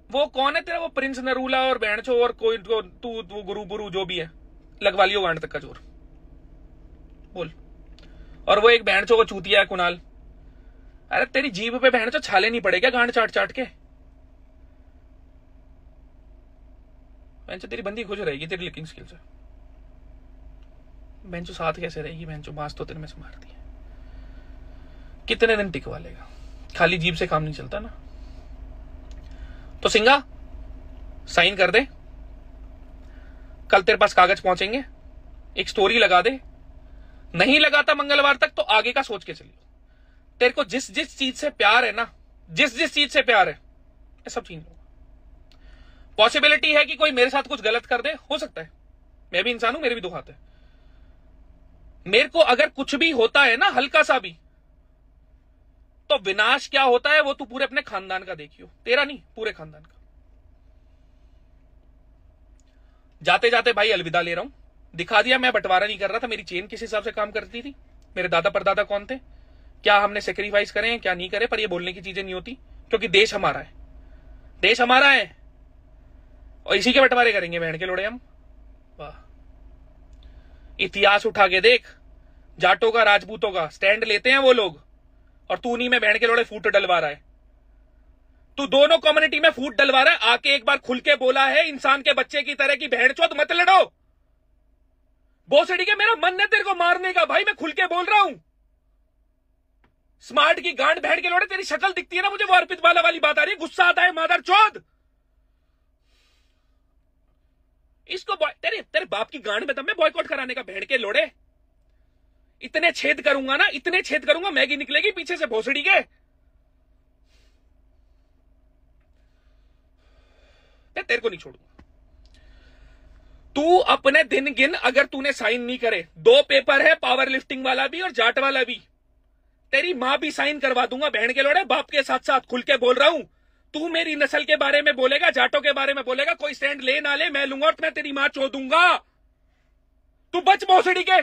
वो कौन है तेरा, वो प्रिंस नरूला और बैंडचो और कोई तू गुरु बुरु जो भी है, लगवा लियो गांड तक का जोर बोल। और वो एक बैंडचो को चूतिया है कुणाल। अरे तेरी जीभ पे बैंडचो छाले नहीं पड़े क्या गांड चाट चाट के? बेंचो तेरी बंदी खुश रहेगी तेरी लिकिंग स्किल से। बेंचो साथ कैसे रहेगी? बेंचो बांस तो तेरे में से मारती है। कितने दिन टिकवा लेगा? खाली जीभ से काम नहीं चलता ना। तो सिंगा साइन कर दे, कल तेरे पास कागज पहुंचेंगे, एक स्टोरी लगा दे। नहीं लगाता मंगलवार तक तो आगे का सोच के चलिए। तेरे को जिस जिस चीज से प्यार है ना, जिस जिस चीज से प्यार है, ये सब चीज होगा। पॉसिबिलिटी है कि कोई मेरे साथ कुछ गलत कर दे, हो सकता है। मैं भी इंसान हूं, मेरे भी दुख आते हैं। मेरे को अगर कुछ भी होता है ना, हल्का सा भी, तो विनाश क्या होता है वो तू पूरे अपने खानदान का देखियो, तेरा नहीं, पूरे खानदान का। जाते जाते भाई अलविदा ले रहा हूं। दिखा दिया मैं बंटवारा नहीं कर रहा था, मेरी चेन किस हिसाब से काम करती थी, मेरे दादा परदादा कौन थे, क्या हमने सेक्रीफाइस करे क्या नहीं करे, पर ये बोलने की चीजें नहीं होती, क्योंकि देश हमारा है, देश हमारा है और इसी के बंटवारे करेंगे बहन के लोड़े हम। वाह, इतिहास उठा के देख, जाटों का राजपूतों का स्टैंड लेते हैं वो लोग, और तू नहीं में बहन के लोड़े फूट डलवा रहा है। तू दोनों कम्युनिटी में फूट डलवा रहा है। आके एक बार खुल के बोला है इंसान के बच्चे की तरह की बहन चोद मत लड़ो। बोसड़ी के मेरा मन है तेरे को मारने का भाई, मैं खुल के बोल रहा हूं। स्मार्ट की गांड बहन के लोड़े तेरी शक्ल दिखती है ना मुझे, वो अर्पित वाला वाली बात आ रही है, गुस्सा आता है मादर चोद। इसको तेरे बाप की गांड में दम में बॉयकॉट कराने का बहन के लोड़े। इतने छेद करूंगा ना, इतने छेद करूंगा, मैगी निकलेगी पीछे से भोसड़ी के। तेरे को नहीं छोड़ूंगा। तू अपने दिन गिन, अगर तूने साइन नहीं करे, 2 पेपर है, पावर लिफ्टिंग वाला भी और जाट वाला भी, तेरी मां भी साइन करवा दूंगा बहन के लोड़े। बाप के साथ साथ खुल के बोल रहा हूं, तू मेरी नस्ल के बारे में बोलेगा, जाटों के बारे में बोलेगा, कोई स्टैंड ले ना ले, मैं लूंगा और मैं तेरी मां चो दूंगा। तू बच भोसड़ी के,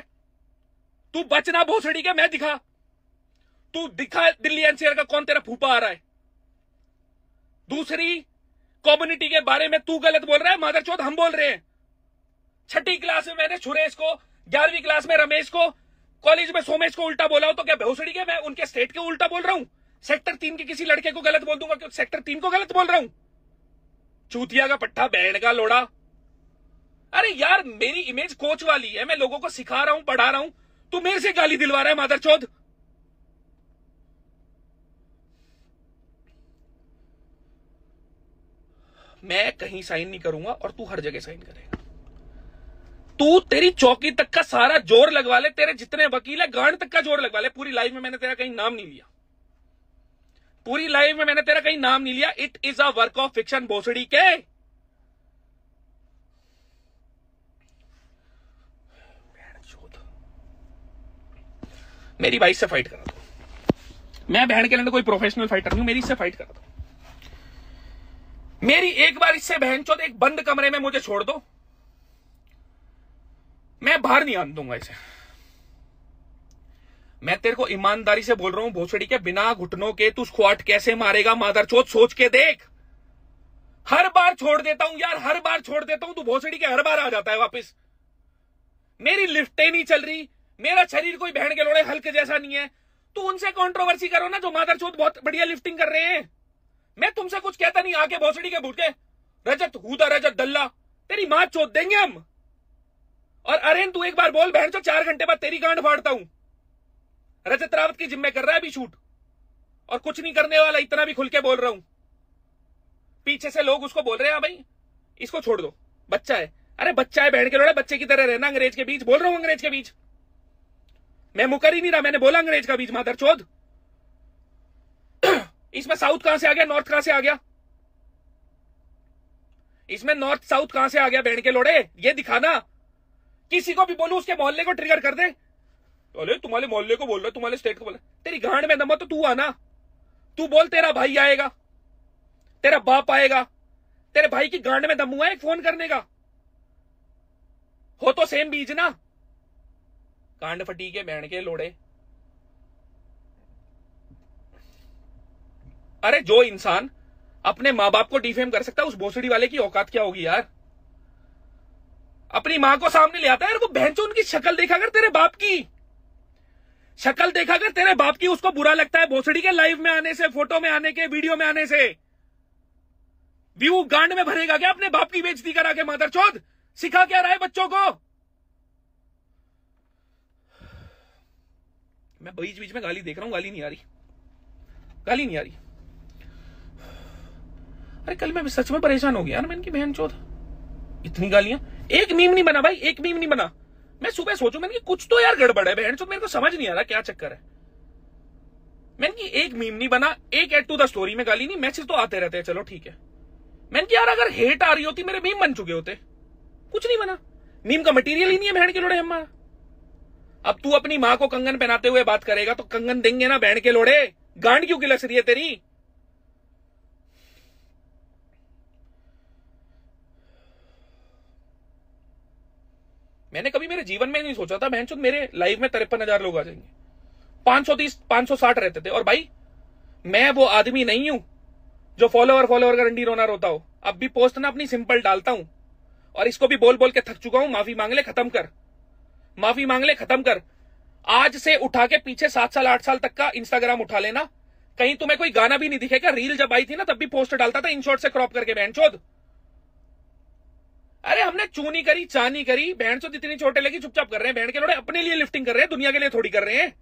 तू बचना भोसड़ी के, मैं दिखा, तू दिखा दिल्ली एनसीआर का कौन तेरा फूफा आ रहा है। दूसरी कम्युनिटी के बारे में तू गलत बोल रहा है मादरचोद, हम बोल रहे हैं। 6ठी क्लास में मैंने सुरेश को, 11वीं क्लास में रमेश को, कॉलेज में सोमेश को उल्टा बोला हो, तो क्या भोसड़ी के मैं उनके स्टेट के उल्टा बोल रहा हूं? सेक्टर 3 के किसी लड़के को गलत बोल दूंगा क्योंकि सेक्टर 3 को गलत बोल रहा हूं? चूतिया का पट्टा, बहन का लोड़ा। अरे यार मेरी इमेज कोच वाली है, मैं लोगों को सिखा रहा हूं, पढ़ा रहा हूं, तू मेरे से गाली दिलवा रहा है मादरचोद। मैं कहीं साइन नहीं करूंगा और तू हर जगह साइन करेगा। तू तेरी चौकी तक का सारा जोर लगवा ले, तेरे जितने वकील है गांड तक का जोर लगवा ले। पूरी लाइफ में मैंने तेरा कहीं नाम नहीं लिया, पूरी लाइफ में मैंने तेरा कहीं नाम नहीं लिया। It is a work of fiction भोसड़ी के। मेरी भाई से फाइट करा दो, मैं बहन के लिए कोई प्रोफेशनल फाइटर नहीं हूं, मेरी इससे फाइट करा दो। मेरी एक बार इससे बहनचोद एक बंद कमरे में मुझे छोड़ दो, मैं बाहर नहीं आने दूंगा इसे। मैं तेरे को ईमानदारी से बोल रहा हूं भोसड़ी के, बिना घुटनों के तू स्क्वाट कैसे मारेगा मादरचोद, सोच के देख। हर बार छोड़ देता हूं यार, हर बार छोड़ देता हूं, तू भोसड़ी के हर बार आ जाता है वापस। मेरी लिफ्टें नहीं चल रही, मेरा शरीर कोई बहन के लोड़े हल्क जैसा नहीं है। तू उनसे कंट्रोवर्सी करो ना जो मादरचोद बहुत बढ़िया लिफ्टिंग कर रहे हैं। मैं तुमसे कुछ कहता नहीं, आके भोसड़ी के भूल के रजत हुदा रजत दल्ला, तेरी मां चोद देंगे हम। और अरेन तू एक बार बोल बहन चो, 4 घंटे बाद तेरी गांड फाड़ता हूं। रजत रावत की जिम्मे कर रहा है अभी शूट, और कुछ नहीं करने वाला, इतना भी खुल के बोल रहा हूं। पीछे से लोग उसको बोल रहे हैं भाई इसको छोड़ दो, बच्चा है। अरे बच्चा है बहन के लोड़े, बच्चे की तरह रहना अंग्रेज के बीच। बोल रहा हूं अंग्रेज के बीच, मैं मुकर ही नहीं रहा, मैंने बोला अंग्रेज का बीच मादरचोद। इसमें साउथ कहां से आ गया, नॉर्थ कहां से आ गया? इसमें नॉर्थ साउथ कहां से आ गया बहन के लोड़े, ये दिखाना। किसी को भी बोलूं उसके मोहल्ले को ट्रिगर कर दे, अरे तुम्हारे मोहल्ले को बोल रहा, तुम्हारे स्टेट को बोल रहा। तेरी गांड में दम हो तो तू आना, तू बोल, तेरा भाई आएगा, तेरा बाप आएगा, तेरे भाई की गांड में दम हुआ है फोन करने का, हो तो सेम बीज ना। कांड फटी के बहन के लोड़े। अरे जो इंसान अपने मां बाप को डिफेम कर सकता है, उस भोसड़ी वाले की औकात क्या होगी यार? अपनी मां को सामने ले आता है, वो बहन चो उनकी शक्ल देखा कर, तेरे बाप की शक्ल देखा कर, तेरे बाप की, उसको बुरा लगता है भोसड़ी के लाइव में आने से, फोटो में आने के, वीडियो में आने से। व्यू गांड में भरेगा क्या अपने बाप की बेइज्जती करा के मादरचोद? सिखा क्या रहा है बच्चों को? मैं बीच बीच में गाली देख रहा हूं, गाली नहीं आ रही, गाली नहीं आ रही। अरे कल मैं सच में परेशान हो गया ना, मैं इनकी बहन चोद, इतनी गालियां। एक मीम नहीं बना भाई, एक मीम नहीं बना। मैं सुबह सोचूं मैंने कि कुछ तो यार गड़बड़ है बहन चोद, मेरे को समझ नहीं आ रहा क्या चक्कर है। मैंने कि एक मीम नहीं बना, एक ऐड टू द स्टोरी में गाली नहीं, मैसेज तो आते रहते हैं, चलो ठीक है। मैंने कि यार अगर हेट आ रही होती मेरे मीम बन चुके होते, कुछ नहीं बना। मीम का मटेरियल ही नहीं है बहन के लोड़े हमारा। अब तू अपनी मां को कंगन पहनाते हुए बात करेगा तो कंगन देंगे ना बहन के लोड़े। गांड क्यों किलस रही है तेरी? मैंने कभी मेरे जीवन में नहीं सोचा था बहनचोद मेरे लाइव में 53,000 लोग आ जाएंगे। 530 560 रहते थे। और भाई मैं वो आदमी नहीं हूं जो फॉलोवर का रंडी रोना रोता हो। अब भी पोस्ट ना अपनी सिंपल डालता हूं, और इसको भी बोल बोल के थक चुका हूं। माफी मांग ले, खत्म कर, माफी मांग ले, खत्म कर। आज से उठा के पीछे 7 साल 8 साल तक का इंस्टाग्राम उठा लेना, कहीं तुम्हें कोई गाना भी नहीं दिखेगा। रील जब आई थी ना तब भी पोस्ट डालता था इन शॉर्ट से क्रॉप करके बहनचोद। अरे हमने चूनी करी चानी करी, बहनचोद इतनी चोटें लगी चुपचाप कर रहे हैं। बहन के लोड़े अपने लिए लिफ्टिंग कर रहे हैं, दुनिया के लिए थोड़ी कर रहे हैं।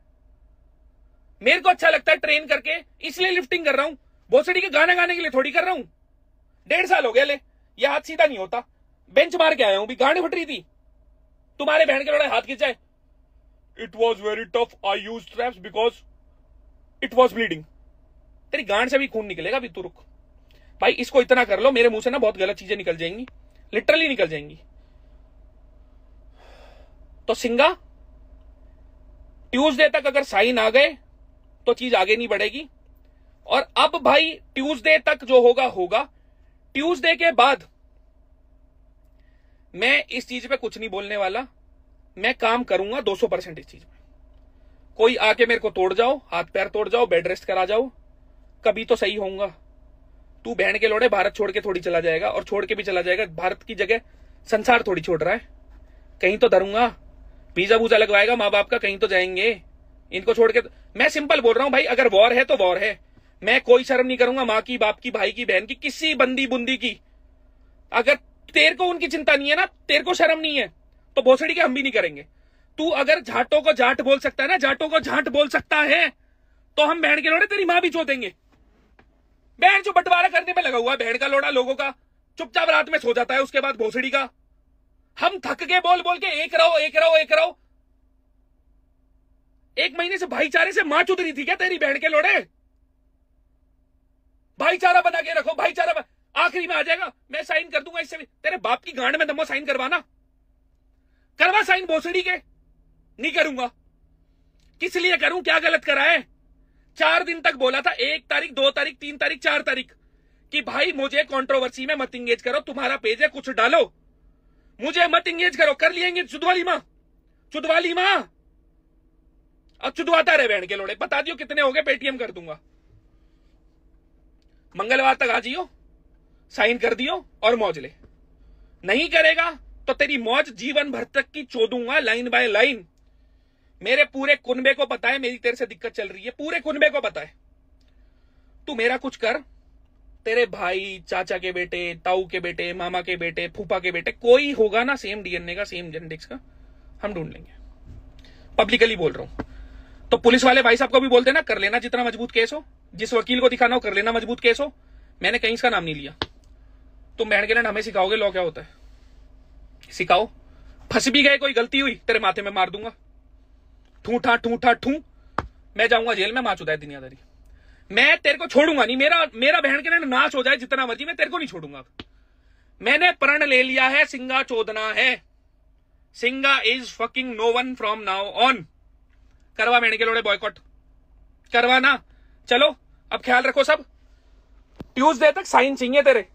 मेरे को अच्छा लगता है ट्रेन करके, इसलिए लिफ्टिंग कर रहा हूं। भोसड़ी के गाने गाने के लिए थोड़ी कर रहा हूं। 1.5 साल हो गया ले, ये हाथ सीधा नहीं होता। बेंच मार के आया हूं, भी गांड फट रही थी, तुम्हारे बहन के लोड़े हाथ खिंचाए। It was very tough, I use straps because it was bleeding. तेरी गांड से भी खून निकलेगा, भी तू रुक भाई। इसको इतना कर लो, मेरे मुंह से ना बहुत गलत चीजें निकल जाएंगी, लिटरली निकल जाएंगी। तो सिंगा ट्यूसडे तक अगर साइन आ गए तो चीज आगे नहीं बढ़ेगी। और अब भाई ट्यूसडे तक जो होगा होगा। ट्यूसडे के बाद मैं इस चीज पे कुछ नहीं बोलने वाला। मैं काम करूंगा 200% इस चीज में। कोई आके मेरे को तोड़ जाओ, हाथ पैर तोड़ जाओ, बेड रेस्ट करा जाओ, कभी तो सही होऊंगा। तू बहन के लोड़े भारत छोड़ के थोड़ी चला जाएगा, और छोड़ के भी चला जाएगा। भारत की जगह संसार थोड़ी छोड़ रहा है। कहीं तो धरूंगा, वीजा वूजा लगवाएगा माँ बाप का, कहीं तो जाएंगे। इनको छोड़ के मैं सिंपल बोल रहा हूं भाई, अगर वॉर है तो वॉर है। मैं कोई शर्म नहीं करूंगा माँ की, बाप की, भाई की, बहन की, किसी बंदी बुंदी की। अगर तेरे को उनकी चिंता नहीं है ना, तेरे को शर्म नहीं है, तो भोसड़ी के हम भी नहीं करेंगे। तू अगर जाटों को जाट बोल सकता है ना, जाटों को जाट बोल सकता है, तो हम बहन के लोड़े तेरी मां भी चोदेंगे। बहन जो बंटवारा करने में लगा हुआ है बहन का लोड़ा लोगों का, चुपचाप रात में सो जाता है, उसके बाद भोसड़ी का। हम थक गए बोल बोल के, एक रहो एक रहो एक रहो। 1 महीने से भाईचारे से मां चुद रही थी क्या तेरी बहन के लोड़े? भाईचारा बना के रखो, भाईचारा। आखिरी में आ जाएगा, मैं साइन कर दूंगा इससे भी। तेरे बाप की गांड में दमो साइन करवाना, करवा साइन भोसड़ी के। नहीं करूंगा। किस लिए करूं, क्या गलत करा है? 4 दिन तक बोला था, 1 तारीख 2 तारीख 3 तारीख 4 तारीख, कि भाई मुझे कंट्रोवर्सी में मत इंगेज करो। तुम्हारा पेज है, कुछ डालो, मुझे मत इंगेज करो। कर लिएंगे चुदवाली मां, चुदवाली मां। अब चुदवाता रहे बहन के लोड़े। बता दियो कितने हो गए, पेटीएम कर दूंगा। मंगलवार तक आ जियो, साइन कर दियो और मौज ले। नहीं करेगा तो तेरी मौज जीवन भर तक की चोदूंगा, लाइन बाय लाइन। मेरे पूरे कुनबे को पता है मेरी तेरे से दिक्कत चल रही है, पूरे कुनबे को पता है। तू मेरा कुछ कर, तेरे भाई, चाचा के बेटे, ताऊ के बेटे, मामा के बेटे, फूफा के बेटे, कोई होगा ना सेम डीएनए का, सेम जेनेटिक्स का, हम ढूंढ लेंगे। पब्लिकली बोल रहा हूं। तो पुलिस वाले भाई साहब को भी बोल देना, कर लेना जितना मजबूत केस हो, जिस वकील को दिखाना हो कर लेना मजबूत केस हो। मैंने कहीं इसका नाम नहीं लिया। तुम बहन के लिए हमें सिखाओगे लॉ क्या होता है, सिखाओ। फंस भी गए, कोई गलती हुई, तेरे माथे में मार दूंगा। ठूठा ठूठा ठू, मैं जाऊंगा जेल में, मां चुदाए दुनियादारी। मैं तेरे को छोड़ूंगा नहीं। मेरा बहन के लिए नाश हो जाए जितना मर्जी, मैं तेरे को नहीं छोड़ूंगा। मैंने प्रण ले लिया है, सिंगा चोदना है। सिंगा is fucking no one from now on. करवा बहन के लोड़े बॉयकॉट, करवाना। चलो अब ख्याल रखो सब, ट्यूसडे तक साइन चाहिए तेरे।